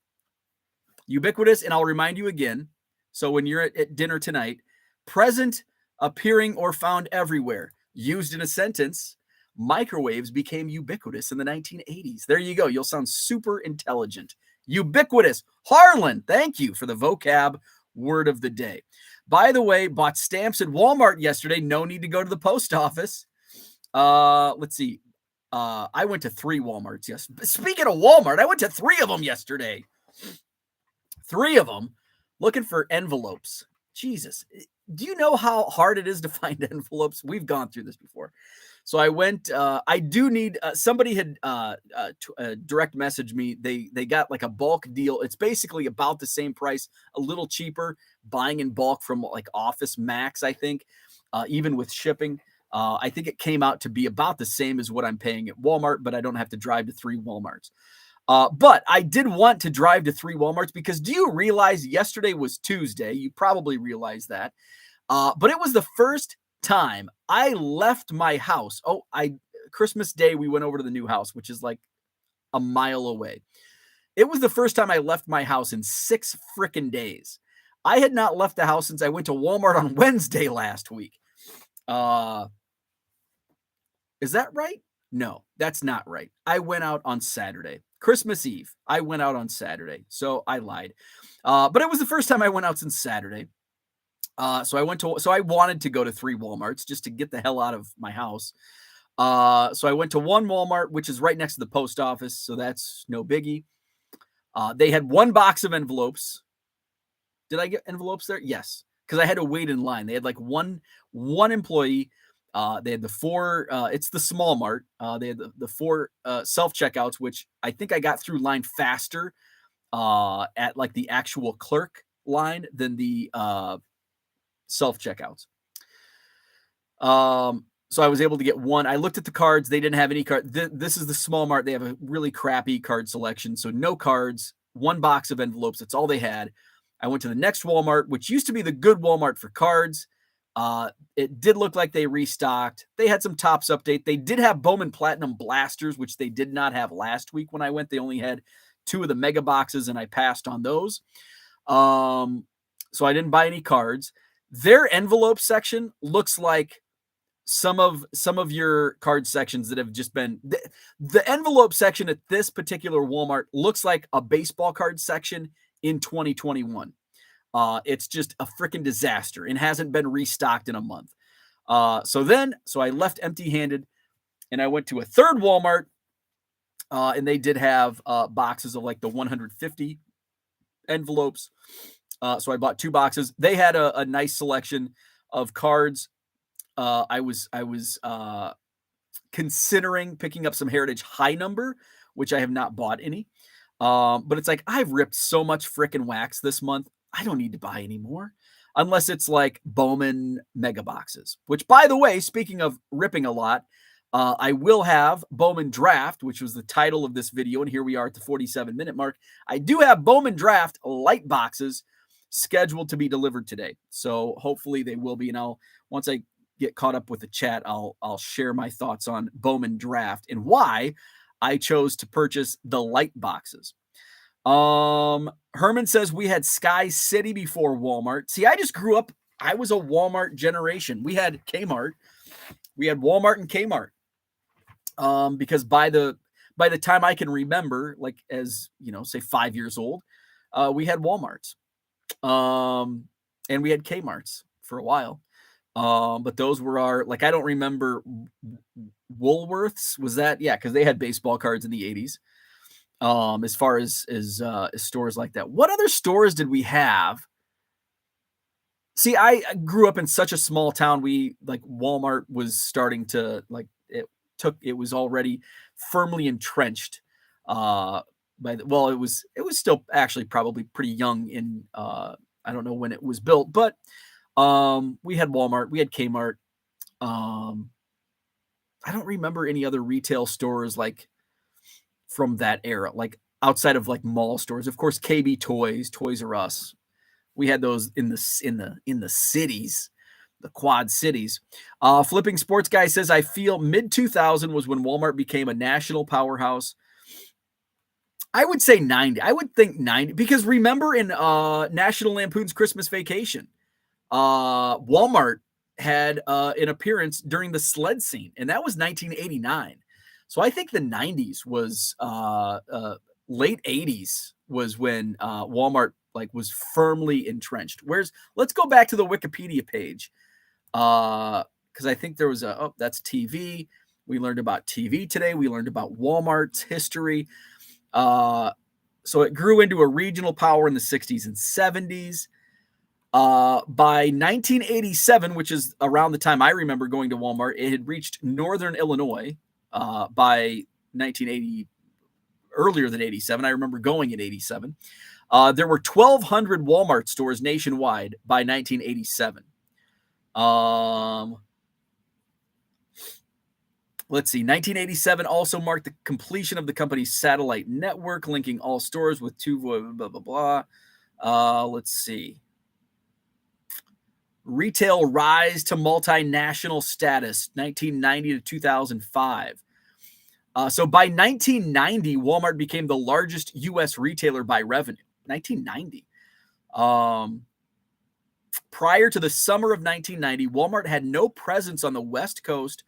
Ubiquitous. And I'll remind you again. So when you're at dinner tonight, present, appearing, or found everywhere. Used in a sentence, microwaves became ubiquitous in the 1980s. There you go. You'll sound super intelligent. Ubiquitous. Harlan, thank you for the vocab word of the day. By the way, bought stamps at Walmart yesterday. No need to go to the post office. Let's see. I went to 3 Walmarts. Yes. Speaking of Walmart, I went to 3 of them yesterday. 3 of them looking for envelopes. Jesus. Do you know how hard it is to find envelopes? We've gone through this before. So I went, I do need, somebody had direct messaged me. They got like a bulk deal. It's basically about the same price, a little cheaper, buying in bulk from like Office Max, I think, even with shipping. I think it came out to be about the same as what I'm paying at Walmart, but I don't have to drive to 3 Walmarts. But I did want to drive to 3 Walmarts because do you realize yesterday was Tuesday? You probably realize that. But it was the first time I left my house. Christmas Day, we went over to the new house, which is like a mile away. It was the first time I left my house in 6 freaking days. I had not left the house since I went to Walmart on Wednesday last week. Is that right? No, that's not right. I went out on Saturday, Christmas Eve. I went out on Saturday, so I lied. But it was the first time I went out since Saturday. So I wanted to go to 3 Walmarts just to get the hell out of my house. So I went to one Walmart, which is right next to the post office. So that's no biggie. They had 1 box of envelopes. Did I get envelopes there? Yes. Because I had to wait in line. They had like one employee. They had the 4, it's the small mart. They had the 4 self-checkouts, which I think I got through line faster at like the actual clerk line than the self-checkouts. So I was able to get 1. I looked at the cards. They didn't have any card. This is the small mart. They have a really crappy card selection. So no cards, 1 box of envelopes. That's all they had. I went to the next Walmart, which used to be the good Walmart for cards. It did look like they restocked. They had some Topps update. They did have Bowman Platinum Blasters, which they did not have last week when I went. They only had 2 of the mega boxes, and I passed on those. So I didn't buy any cards. Their envelope section looks like some of your card sections that have just been the envelope section at this particular Walmart looks like a baseball card section in 2021. It's just a freaking disaster and hasn't been restocked in a month. So I left empty-handed and I went to a 3rd Walmart, and they did have boxes of like the 150 envelopes. So I bought 2 boxes. They had a nice selection of cards. I was considering picking up some Heritage High Number, which I have not bought any. But it's like I've ripped so much freaking wax this month. I don't need to buy anymore unless it's like Bowman mega boxes, which, by the way, speaking of ripping a lot, I will have Bowman Draft, which was the title of this video. And here we are at the 47-minute mark. I do have Bowman Draft Lite boxes scheduled to be delivered today. So hopefully they will be. And once I get caught up with the chat, I'll share my thoughts on Bowman Draft and why I chose to purchase the light boxes. Herman says we had Sky City before Walmart. See, I just grew up. I was a Walmart generation. We had Kmart. We had Walmart and Kmart. Because by the time I can remember, like as say 5 years old, we had Walmarts. And we had Kmarts for a while. But those were I don't remember Woolworths. Was that? Yeah, because they had baseball cards in the 80s. As far as stores like that. What other stores did we have? See, I grew up in such a small town. Walmart was starting to it was already firmly entrenched. It was still actually probably pretty young in I don't know when it was built, but we had Walmart, we had Kmart. I don't remember any other retail stores from that era, outside of mall stores. Of course, KB Toys, Toys R Us. We had those in the cities, the Quad Cities. Flipping Sports Guy says, I feel mid-2000 was when Walmart became a national powerhouse. I would say 90. I would think 90 because remember in National Lampoon's Christmas Vacation, Walmart had an appearance during the sled scene, and that was 1989. So I think the 90s was late 80s was when Walmart was firmly entrenched. Let's go back to the Wikipedia page because I think there was that's TV. We learned about TV today. We learned about Walmart's history. So it grew into a regional power in the 60s and 70s. By 1987, which is around the time I remember going to Walmart, it had reached Northern Illinois. By 1980, earlier than 87, I remember going in 87. There were 1,200 Walmart stores nationwide by 1987. Let's see. 1987 also marked the completion of the company's satellite network, linking all stores with two blah, blah, blah. Let's see. Retail rise to multinational status, 1990 to 2005. So by 1990, Walmart became the largest U.S. retailer by revenue. 1990. Prior to the summer of 1990, Walmart had no presence on the West Coast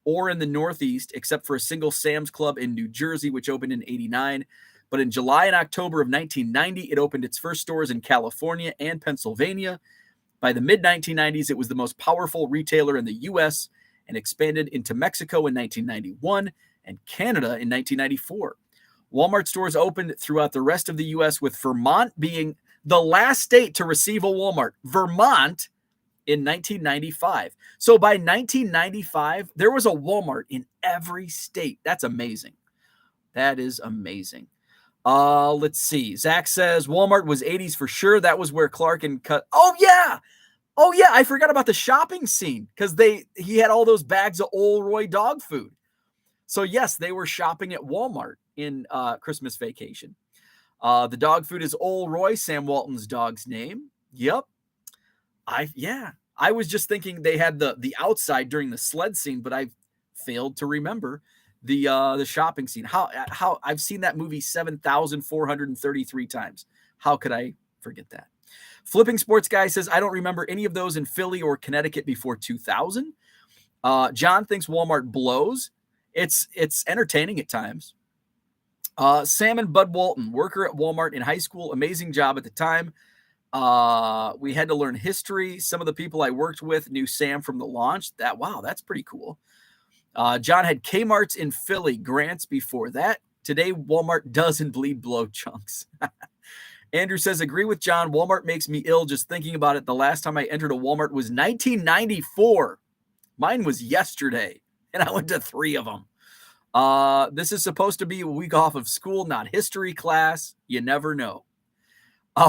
or in the Northeast, except for a single Sam's Club in New Jersey, which opened in 89. But in July and October of 1990, it opened its first stores in California and Pennsylvania. By the mid-1990s, it was the most powerful retailer in the U.S. and expanded into Mexico in 1991 and Canada in 1994. Walmart stores opened throughout the rest of the U.S., with Vermont being the last state to receive a Walmart. Vermont in 1995. So by 1995, there was a Walmart in every state. That's amazing. That is amazing. Let's see. Zach says Walmart was 80s for sure. That was where Clark and Cut. Oh yeah. I forgot about the shopping scene because he had all those bags of Old Roy dog food. So yes, they were shopping at Walmart in Christmas Vacation. The dog food is Old Roy, Sam Walton's dog's name. Yep. I was just thinking they had the outside during the sled scene, but I failed to remember the shopping scene. How I've seen that movie 7,433 times. How could I forget that? Flipping Sports Guy says, I don't remember any of those in Philly or Connecticut before 2000. John thinks Walmart blows. It's entertaining at times. Sam and Bud Walton, worker at Walmart in high school. Amazing job at the time. We had to learn history. Some of the people I worked with knew Sam from the launch. That's pretty cool. John had Kmart's in Philly, Grants before that. Today, Walmart does indeed blow chunks. Andrew says, agree with John. Walmart makes me ill just thinking about it. The last time I entered a Walmart was 1994. Mine was yesterday, and I went to 3 of them. This is supposed to be a week off of school, not history class. You never know.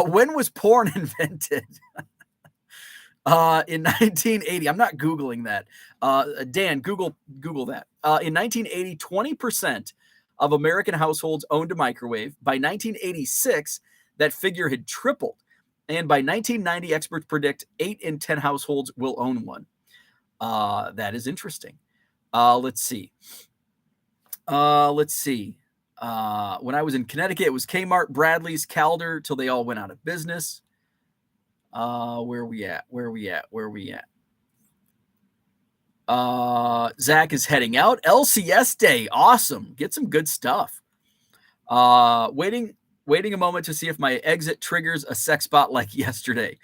When was porn invented? In 1980. I'm not Googling that. Dan, Google that. In 1980, 20% of American households owned a microwave. By 1986, that figure had tripled. And by 1990, experts predict 8 in 10 households will own one. That is interesting. Let's see. When I was in Connecticut, it was Kmart, Bradley's, Calder, till they all went out of business. Where are we at? Zach is heading out. LCS Day. Awesome. Get some good stuff. Waiting a moment to see if my exit triggers a sex spot like yesterday.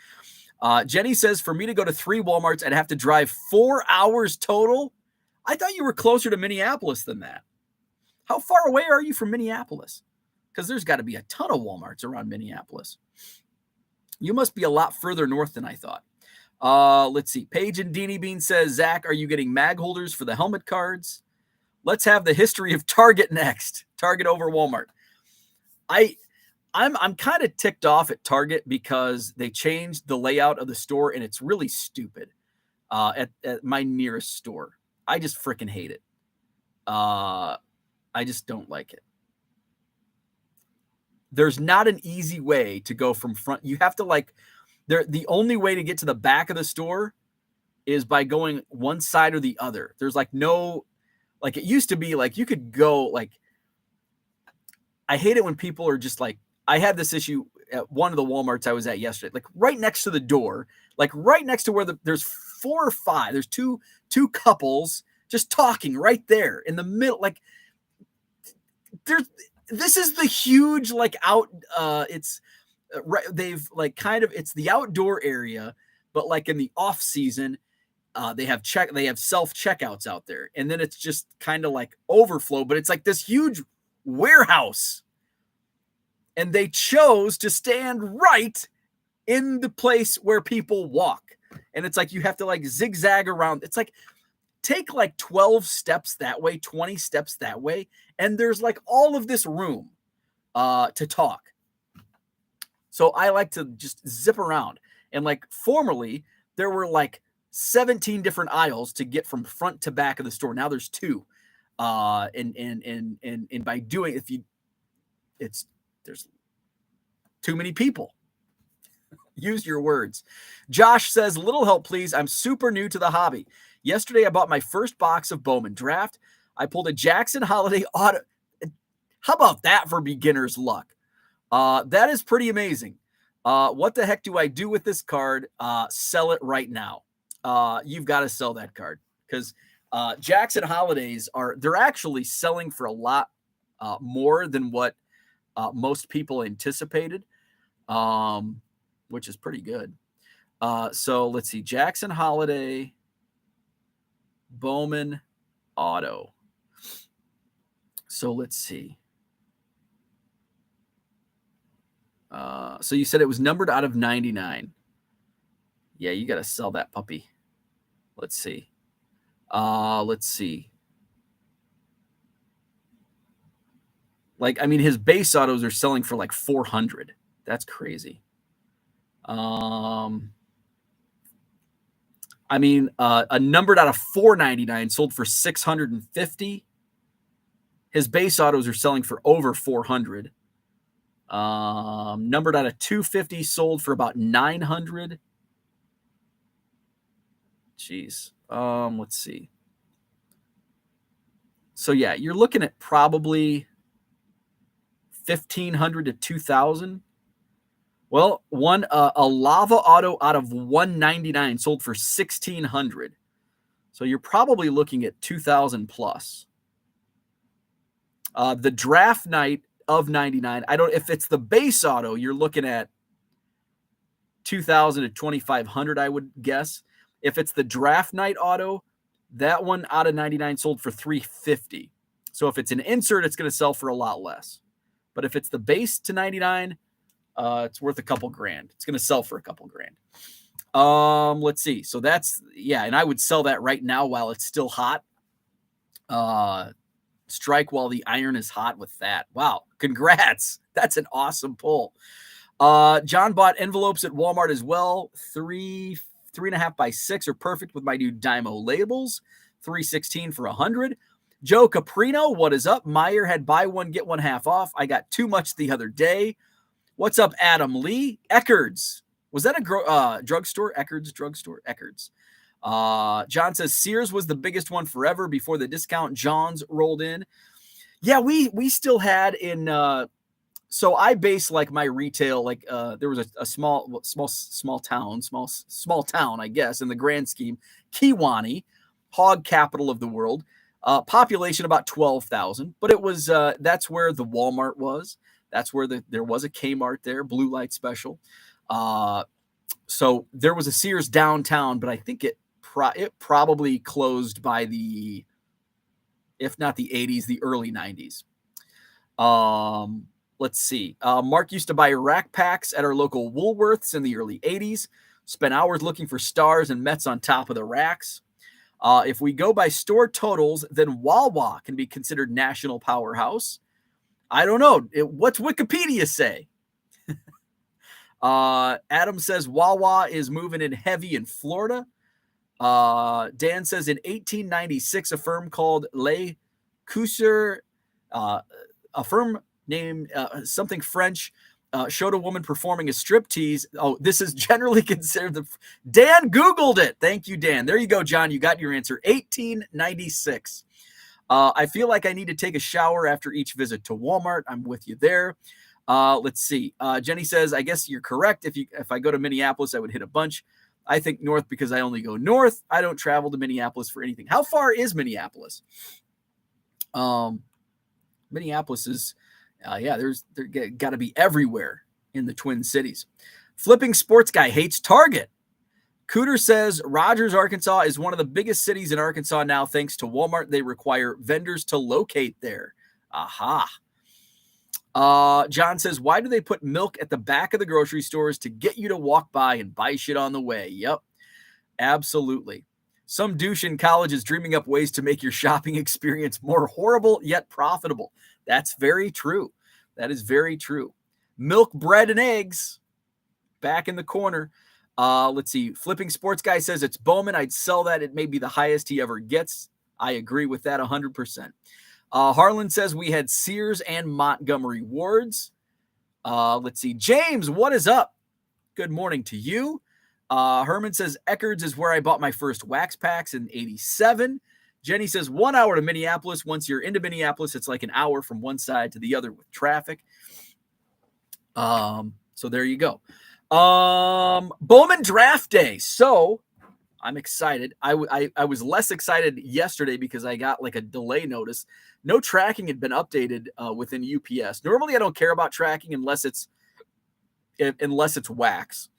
Jenny says, for me to go to 3 Walmarts, I'd have to drive 4 hours total. I thought you were closer to Minneapolis than that. How far away are you from Minneapolis? Because there's got to be a ton of Walmarts around Minneapolis. You must be a lot further north than I thought. Let's see. Paige and Deanie Bean says, Zach, are you getting mag holders for the helmet cards? Let's have the history of Target next. Target over Walmart. I'm kind of ticked off at Target because they changed the layout of the store, and it's really stupid at my nearest store. I just freaking hate it. I just don't like it. There's not an easy way to go from front. You have to the only way to get to the back of the store is by going one side or the other. There's no, it used to be you could go I hate it when people are just I had this issue at one of the Walmarts I was at yesterday, right next to the door, right next to where there's 4 or 5, there's two couples just talking right there in the middle. This is the huge it's they've it's the outdoor area, but in the off season, they have self checkouts out there, and then it's just kind of overflow, but it's this huge warehouse, and they chose to stand right in the place where people walk, and it's you have to zigzag around. It's take 12 steps that way, 20 steps that way, and there's all of this room to talk. So I like to just zip around. And formerly, there were 17 different aisles to get from front to back of the store. Now there's 2. And by doing, there's too many people. Use your words. Josh says, little help, please. I'm super new to the hobby. Yesterday, I bought my first box of Bowman Draft. I pulled a Jackson Holiday auto. How about that for beginner's luck? That is pretty amazing. What the heck do I do with this card? Sell it right now. You've got to sell that card because Jackson Holidays they're actually selling for a lot more than what most people anticipated, which is pretty good. So let's see. Jackson Holiday, Bowman Auto. So let's see. So you said it was numbered out of 99. Yeah, you got to sell that puppy. Let's see. Like, I mean, his base autos are selling for like 400. That's crazy. I mean, a numbered out of 499 sold for 650. His base autos are selling for over 400. Numbered out of 250 sold for about 900. Jeez. Let's see. So yeah, you're looking at probably 1,500 to 2,000. Well, a lava auto out of 199 sold for 1,600. So you're probably looking at 2,000 plus. The draft night of 99, if it's the base auto, you're looking at 2,000 to 2,500, I would guess. If it's the draft night auto, that one out of 99 sold for 350. So if it's an insert, it's going to sell for a lot less. But if it's the base to 99, it's worth a couple grand. It's going to sell for a couple grand. Let's see. So and I would sell that right now while it's still hot. Strike while the iron is hot with that. Wow. Congrats. That's an awesome pull. John bought envelopes at Walmart as well. 3.5 by 6 are perfect with my new Dymo labels. 316 for 100. Joe Caprino, what is up? Meyer had buy one, get one half off. I got too much the other day. What's up, Adam Lee? Eckerd's. Was that a drugstore? Eckerd's drugstore? Eckerd's. John says Sears was the biggest one forever before the discount John's rolled in. Yeah, we still had in so I base like my retail, like there was a small town, I guess, in the grand scheme, Kewanee, hog capital of the world. Population about 12,000, but it was that's where the Walmart was. That's where there was a Kmart there, blue light special. So there was a Sears downtown, but I think it probably closed by if not the 80s, the early 90s. Let's see. Mark used to buy rack packs at our local Woolworths in the early 80s. Spent hours looking for stars and Mets on top of the racks. If we go by store totals, then Wawa can be considered national powerhouse. I don't know. What's Wikipedia say? Adam says Wawa is moving in heavy in Florida. Dan says in 1896, a firm called Le Cousser, a firm named something French, showed a woman performing a striptease. Oh, this is generally considered Dan Googled it. Thank you, Dan. There you go, John. You got your answer. 1896. I feel like I need to take a shower after each visit to Walmart. I'm with you there. Let's see. Jenny says, I guess you're correct. If I go to Minneapolis, I would hit a bunch. I think north because I only go north. I don't travel to Minneapolis for anything. How far is Minneapolis? Minneapolis is, they're got to be everywhere in the Twin Cities. Flipping Sports Guy hates Target. Cooter says Rogers, Arkansas is one of the biggest cities in Arkansas now thanks to Walmart. They require vendors to locate there. Aha. John says, why do they put milk at the back of the grocery stores to get you to walk by and buy shit on the way? Yep, absolutely. Some douche in college is dreaming up ways to make your shopping experience more horrible yet profitable. That's very true. That is very true. Milk, bread, and eggs back in the corner. Let's see. Flipping Sports Guy says it's Bowman. I'd sell that. It may be the highest he ever gets. I agree with that 100%. Harlan says we had Sears and Montgomery Wards. Let's see. James, what is up? Good morning to you. Herman says Eckerd's is where I bought my first wax packs in 87. Jenny says 1 hour to Minneapolis. Once you're into Minneapolis, it's like an hour from one side to the other with traffic. So there you go. Bowman Draft Day. So I'm excited. I was less excited yesterday because I got like a delay notice. No tracking had been updated within UPS. Normally, I don't care about tracking unless it's wax.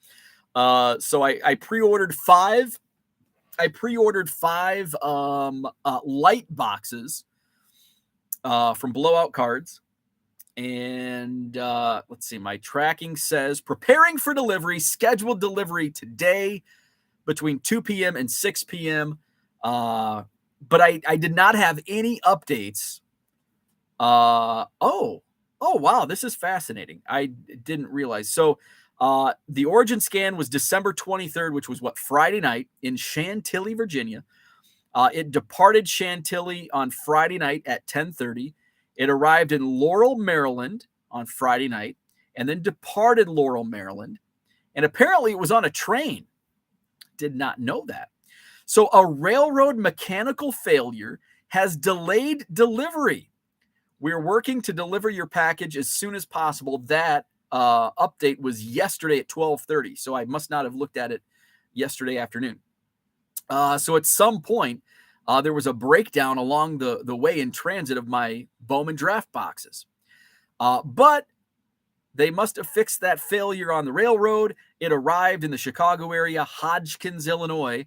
So I pre-ordered five. I pre-ordered 5 light boxes from Blowout Cards. And let's see, my tracking says preparing for delivery, scheduled delivery today between 2 p.m. and 6 p.m. But I did not have any updates. Oh, wow, this is fascinating. I didn't realize. So the origin scan was December 23rd, which was Friday night in Chantilly, Virginia. It departed Chantilly on Friday night at 10:30. It arrived in Laurel, Maryland on Friday night and then departed Laurel, Maryland. And apparently it was on a train. Did not know that. So a railroad mechanical failure has delayed delivery. We're working to deliver your package as soon as possible. That update was yesterday at 12:30. So I must not have looked at it yesterday afternoon. So at some point, there was a breakdown along the way in transit of my Bowman Draft boxes. But they must have fixed that failure on the railroad. It arrived in the Chicago area, Hodgkins, Illinois,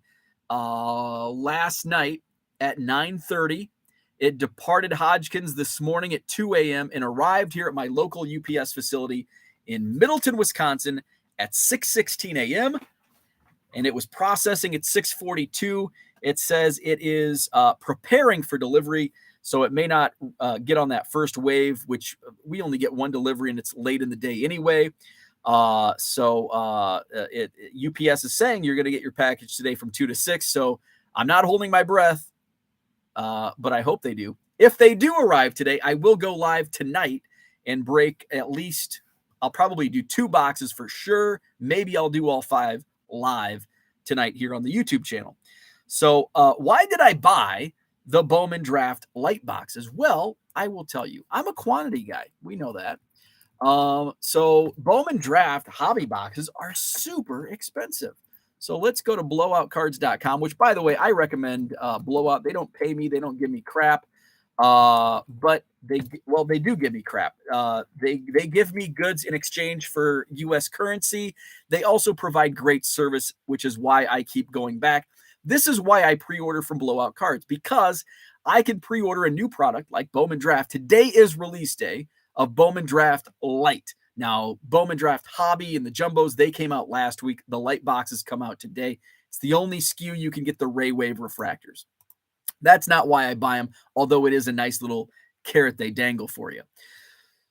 last night at 9:30. It departed Hodgkins this morning at 2 a.m. and arrived here at my local UPS facility in Middleton, Wisconsin at 6:16 a.m. And it was processing at 6:42. It says it is preparing for delivery, so it may not get on that first wave, which we only get one delivery, and it's late in the day anyway. So UPS is saying you're going to get your package today from 2 to 6, so I'm not holding my breath, but I hope they do. If they do arrive today, I will go live tonight and break at least, I'll probably do 2 boxes for sure. Maybe I'll do all 5 live tonight here on the YouTube channel. So why did I buy the Bowman Draft Lite boxes? Well, I will tell you. I'm a quantity guy. We know that. So Bowman Draft hobby boxes are super expensive. So let's go to blowoutcards.com, which, by the way, I recommend Blowout. They don't pay me. They don't give me crap. But they do give me crap. They give me goods in exchange for U.S. currency. They also provide great service, which is why I keep going back. This is why I pre-order from Blowout Cards, because I can pre-order a new product like Bowman Draft. Today is release day of Bowman Draft Lite. Now, Bowman Draft Hobby and the Jumbos, they came out last week. The Lite boxes come out today. It's the only SKU you can get the Ray Wave refractors. That's not why I buy them, although it is a nice little carrot they dangle for you.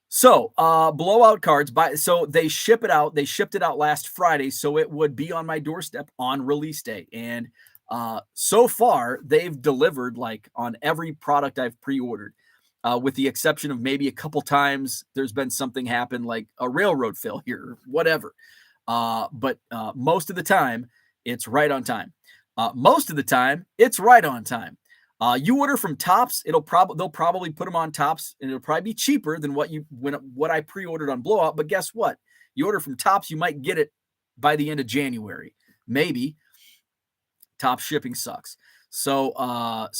So, Blowout Cards, so they ship it out. They shipped it out last Friday, so it would be on my doorstep on release day. And so far, they've delivered like on every product I've pre-ordered, with the exception of maybe a couple times there's been something happen like a railroad failure or whatever. But most of the time, it's right on time. Most of the time, it's right on time. You order from Tops, they'll probably put them on Tops, and it'll probably be cheaper than what I pre-ordered on Blowout. But guess what? You order from Tops, you might get it by the end of January, maybe. Top shipping sucks. So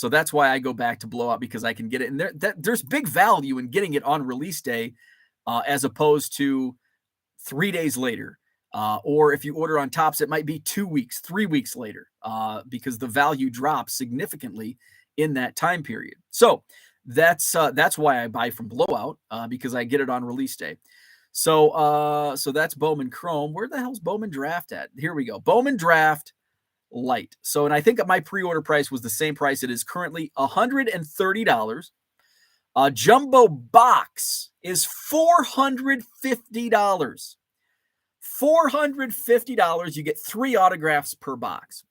that's why I go back to Blowout, because I can get it. And there's big value in getting it on release day, as opposed to 3 days later. Or if you order on Tops, it might be 2 weeks, 3 weeks later, because the value drops significantly in that time period. So that's why I buy from Blowout, because I get it on release day. So that's Bowman Chrome. Where the hell's Bowman Draft at? Here we go. Bowman Draft Lite. So, and I think my pre-order price was the same price. It is currently $130. Jumbo box is $450. $450. You get 3 autographs per box.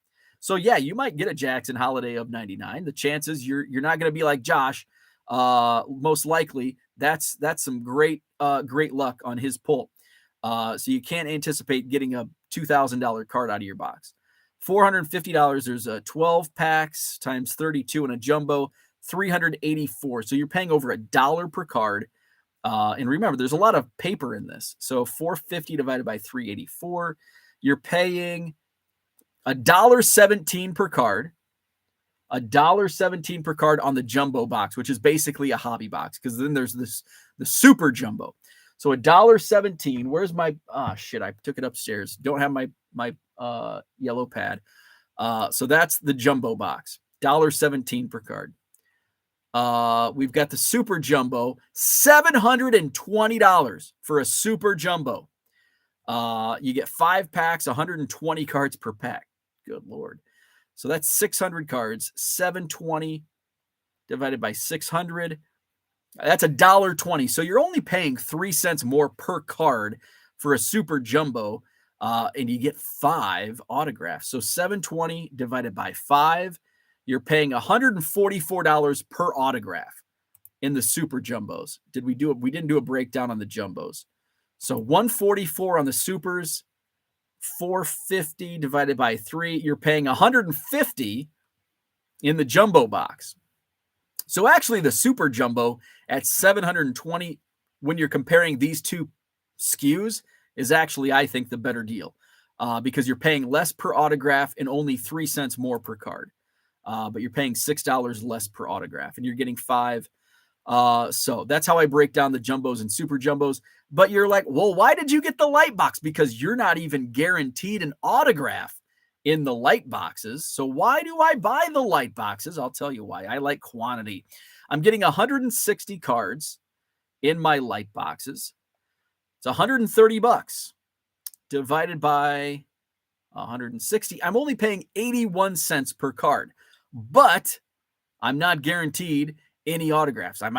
So yeah, you might get a Jackson Holiday of 99. The chances you're not going to be like Josh. Most likely that's some great luck on his pull. So you can't anticipate getting a $2,000 card out of your box. $450. There's a 12 packs times 32 and a jumbo, 384. So you're paying over $1 per card. And remember, there's a lot of paper in this. So 450 divided by 384, you're paying $1.17 per card. $1.17 per card on the jumbo box, which is basically a hobby box, because then there's the super jumbo. So $1.17. Where's my shit? I took it upstairs. Don't have my yellow pad. So that's the jumbo box. $1.17 per card. We've got the super jumbo, $720 for a super jumbo. You get 5 packs, 120 cards per pack. Good Lord. So that's 600 cards, 720 divided by 600. That's $1.20. So you're only paying 3 cents more per card for a super jumbo, and you get 5 autographs. So 720 divided by 5, you're paying $144 per autograph in the super jumbos. We didn't do a breakdown on the jumbos. So 144 on the supers, 450 divided by 3, you're paying 150 in the jumbo box. So actually the super jumbo at 720, when you're comparing these two SKUs, is actually, I think, the better deal, because you're paying less per autograph and only 3 cents more per card. But you're paying $6 less per autograph, and you're getting 5. So that's how I break down the jumbos and super jumbos. But you're like, well, why did you get the light box? Because you're not even guaranteed an autograph in the light boxes. So why do I buy the light boxes? I'll tell you why. I like quantity. I'm getting 160 cards in my light boxes. It's $130 divided by 160. I'm only paying 81 cents per card, but I'm not guaranteed any autographs. I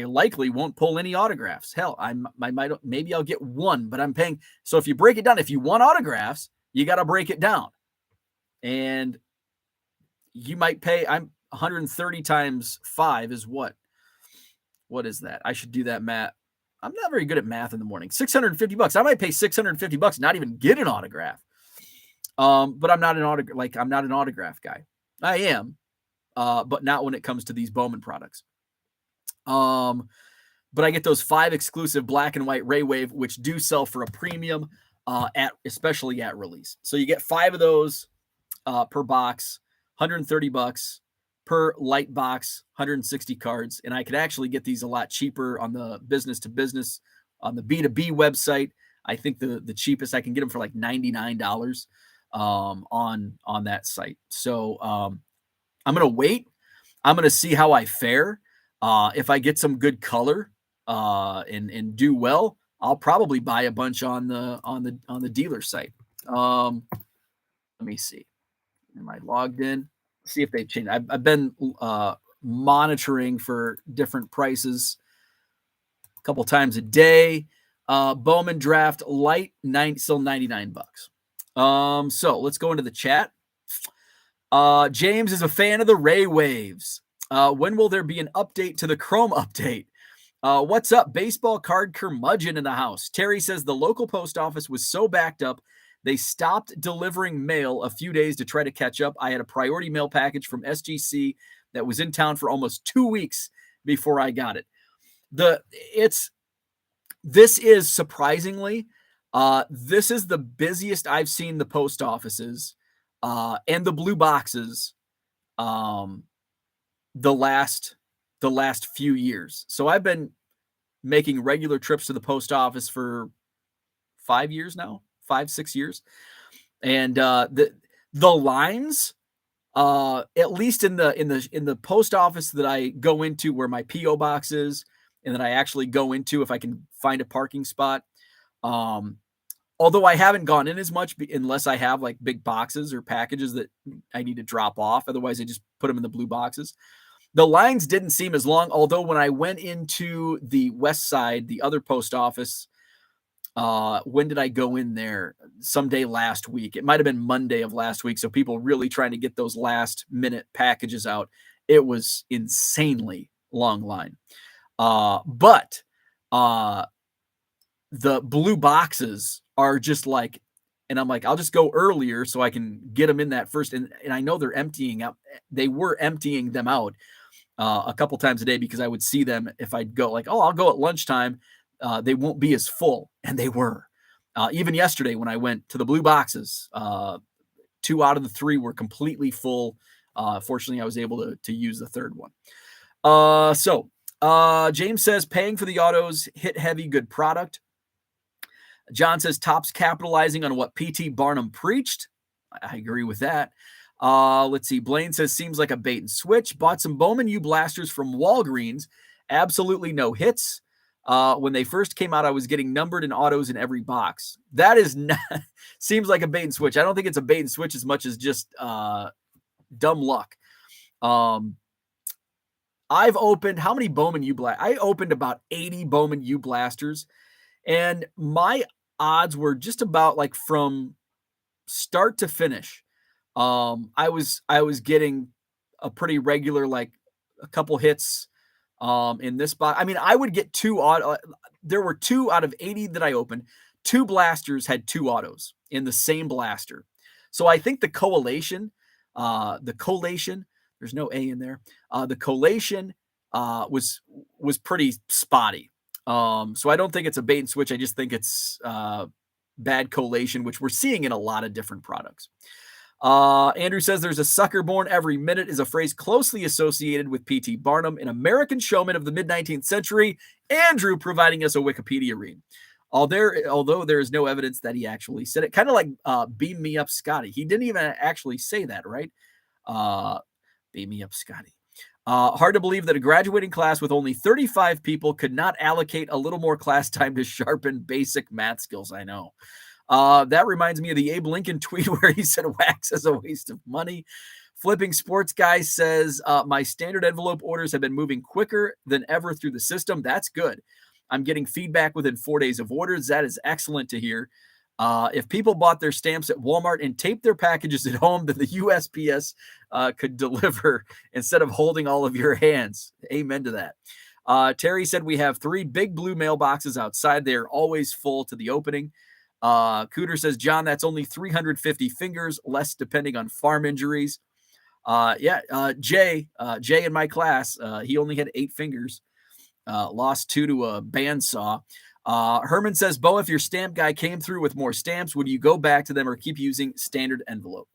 likely won't pull any autographs. Hell, maybe I'll get one, but I'm paying. So if you break it down, if you want autographs, you got to break it down. And you might pay, 130 times 5 is what? What is that? I should do that math. I'm not very good at math in the morning. $650. I might pay $650, not even get an autograph. But I'm not an autograph guy. I am, but not when it comes to these Bowman products. But I get those 5 exclusive black and white Ray Wave, which do sell for a premium, especially at release. So you get 5 of those per box, $130 per light box, 160 cards. And I could actually get these a lot cheaper on the business to business, on the B2B website. I think the cheapest I can get them for like $99 on that site. So I'm going to wait. I'm going to see how I fare. If I get some good color and do well, I'll probably buy a bunch on the dealer site. Let me see. Am I logged in? See if they've changed. I've been monitoring for different prices a couple times a day. Bowman Draft Lite, still $99. So let's go into the chat. James is a fan of the Ray Waves. When will there be an update to the Chrome update? What's up? Baseball card curmudgeon in the house. Terry says the local post office was so backed up, they stopped delivering mail a few days to try to catch up. I had a priority mail package from SGC that was in town for almost 2 weeks before I got it. This is surprisingly, this is the busiest I've seen the post offices and the blue boxes the last few years. So I've been making regular trips to the post office for 5 years now, 5-6 years. And the lines, at least in the post office that I go into, where my PO box is, and that I actually go into if I can find a parking spot. Although I haven't gone in as much unless I have like big boxes or packages that I need to drop off. Otherwise, I just put them in the blue boxes. The lines didn't seem as long. Although when I went into the west side, the other post office, When did I go in there? Someday last week. It might have been Monday of last week. So people really trying to get those last minute packages out. It was insanely long line. But the blue boxes are just like, and I'm like, I'll just go earlier so I can get them in that first. And I know they're emptying out. They were emptying them out a couple times a day because I would see them if I'd go like, oh, I'll go at lunchtime. They won't be as full, and they were. Even yesterday when I went to the blue boxes, 2 out of the 3 were completely full. Fortunately, I was able to use the third one. James says, paying for the autos, hit heavy, good product. John says, Topps capitalizing on what P.T. Barnum preached. I agree with that. Let's see. Blaine says, seems like a bait and switch. Bought some Bowman U blasters from Walgreens. Absolutely no hits. When they first came out, I was getting numbered and autos in every box. That is not, seems like a bait and switch. I don't think it's a bait and switch as much as just dumb luck. I've opened, how many Bowman U blasters? I opened about 80 Bowman U blasters, and my odds were just about like from start to finish. I was getting a pretty regular, like a couple hits in this box. I mean, I would get 2 there were 2 out of 80 that I opened. 2 blasters had 2 autos in the same blaster. So I think the collation, there's no A in there. The collation was pretty spotty. So I don't think it's a bait and switch. I just think it's bad collation, which we're seeing in a lot of different products. Andrew says there's a sucker born every minute is a phrase closely associated with P.T. Barnum, an American showman of the mid-19th century. Andrew providing us a Wikipedia read. Although there is no evidence that he actually said it, kind of like beam me up, Scotty. He didn't even actually say that, right? Beam me up, Scotty. Hard to believe that a graduating class with only 35 people could not allocate a little more class time to sharpen basic math skills. I know. That reminds me of the Abe Lincoln tweet where he said wax is a waste of money. Flipping Sports Guy says, my standard envelope orders have been moving quicker than ever through the system. That's good. I'm getting feedback within 4 days of orders. That is excellent to hear. If people bought their stamps at Walmart and taped their packages at home, then the USPS could deliver instead of holding all of your hands. Amen to that. Terry said we have 3 big blue mailboxes outside. They are always full to the opening. Cooter says, John, that's only 350 fingers, less depending on farm injuries. Jay in my class, he only had 8 fingers, lost 2 to a bandsaw. Herman says, Bo, if your stamp guy came through with more stamps, would you go back to them or keep using standard envelope?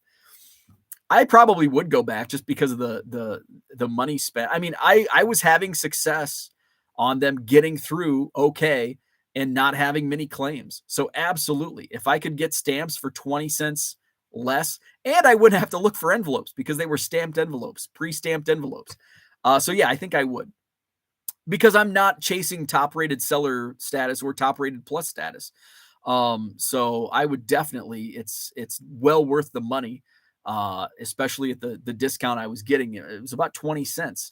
I probably would go back just because of the money spent. I mean, I was having success on them getting through okay and not having many claims. So absolutely, if I could get stamps for 20 cents less, and I wouldn't have to look for envelopes because they were stamped envelopes, pre-stamped envelopes. So yeah, I think I would. Because I'm not chasing top-rated seller status or top-rated plus status. So I would definitely, it's well worth the money, especially at the discount I was getting. It was about 20 cents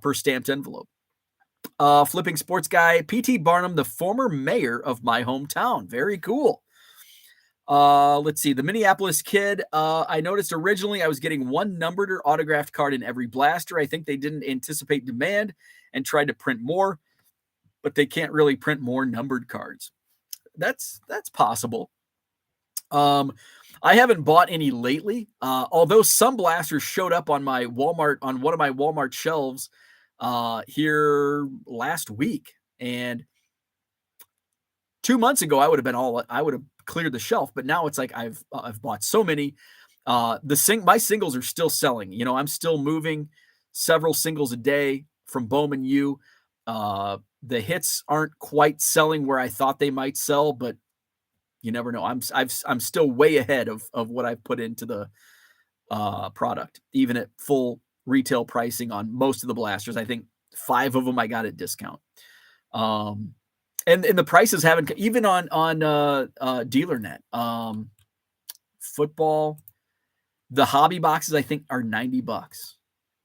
per stamped envelope. Flipping Sports Guy, P.T. Barnum, the former mayor of my hometown. Very cool. Let's see. The Minneapolis Kid. I noticed originally I was getting 1 numbered or autographed card in every blaster. I think they didn't anticipate demand and tried to print more, but they can't really print more numbered cards. That's possible. I haven't bought any lately, although some blasters showed up on my Walmart, on one of my Walmart shelves here last week. And 2 months ago, I would have cleared the shelf, but now it's like I've bought so many. My singles are still selling. You know, I'm still moving several singles a day from Bowman U. The hits aren't quite selling where I thought they might sell, but you never know. I'm still way ahead of what I've put into the product, even at full retail pricing on most of the blasters. I think 5 of them I got at discount. And the prices haven't, even on DealerNet. Football, the hobby boxes I think are $90,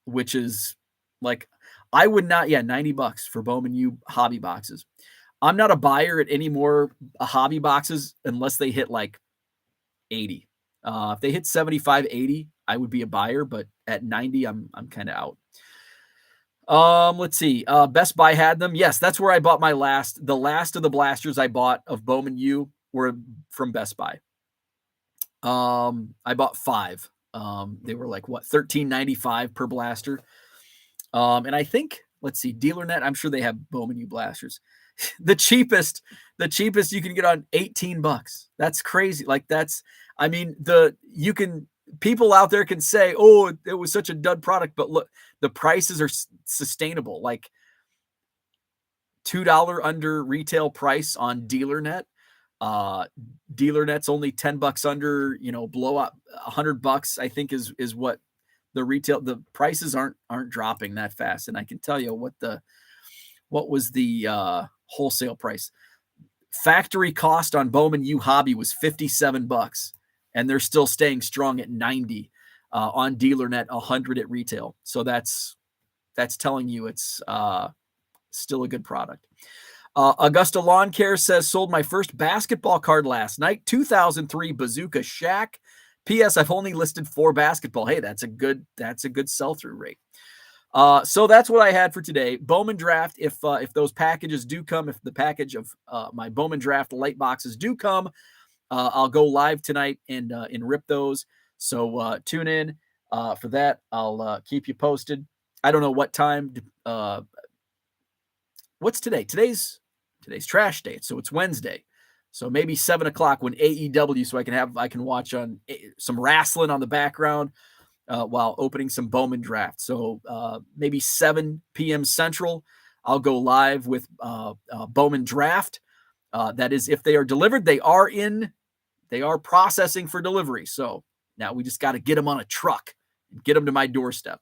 which is like, I would not, $90 for Bowman U hobby boxes. I'm not a buyer at any more hobby boxes unless they hit like 80. If they hit 75, 80, I would be a buyer, but at 90, I'm kind of out. Let's see. Best Buy had them. Yes, that's where I bought the last of the blasters I bought of Bowman U were from Best Buy. I bought 5. They were like what, $13.95 per blaster. And I think, let's see, DealerNet, I'm sure they have Bowman U blasters. the cheapest you can get on $18. That's crazy. Like people out there can say, oh, it was such a dud product, but look, the prices are sustainable. Like $2 under retail price on DealerNet. DealerNet's only $10 under, blow up $100, I think is what the prices aren't dropping that fast. And I can tell you what was the wholesale price. Factory cost on Bowman U Hobby was $57, and they're still staying strong at 90 on DealerNet, 100 at retail. So that's telling you it's still a good product. Augusta Lawn Care says, sold my first basketball card last night, 2003 Bazooka Shaq. P.S. I've only listed 4 basketball. Hey, that's a good sell-through rate. So that's what I had for today. Bowman Draft, if those packages do come, if the package of my Bowman Draft Lite boxes do come, I'll go live tonight and rip those. So tune in for that. I'll keep you posted. I don't know what time. What's today? Today's trash day, so it's Wednesday. So maybe 7 o'clock when AEW, so I can watch on some wrestling on the background while opening some Bowman Draft. So maybe 7 p.m. Central, I'll go live with Bowman Draft. That is, if they are delivered, they are processing for delivery. So now we just got to get them on a truck and get them to my doorstep,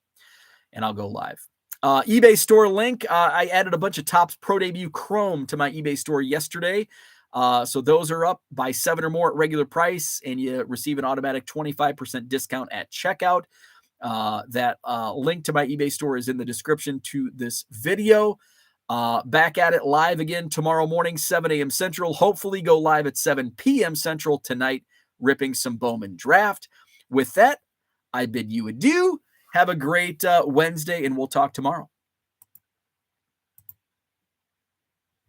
and I'll go live. eBay store link. I added a bunch of Topps Pro Debut Chrome to my eBay store yesterday. So those are up by 7 or more at regular price, and you receive an automatic 25% discount at checkout. That link to my eBay store is in the description to this video. Back at it live again tomorrow morning, 7 a.m. Central. Hopefully go live at 7 p.m. Central tonight, ripping some Bowman Draft. With that, I bid you adieu. Have a great Wednesday, and we'll talk tomorrow.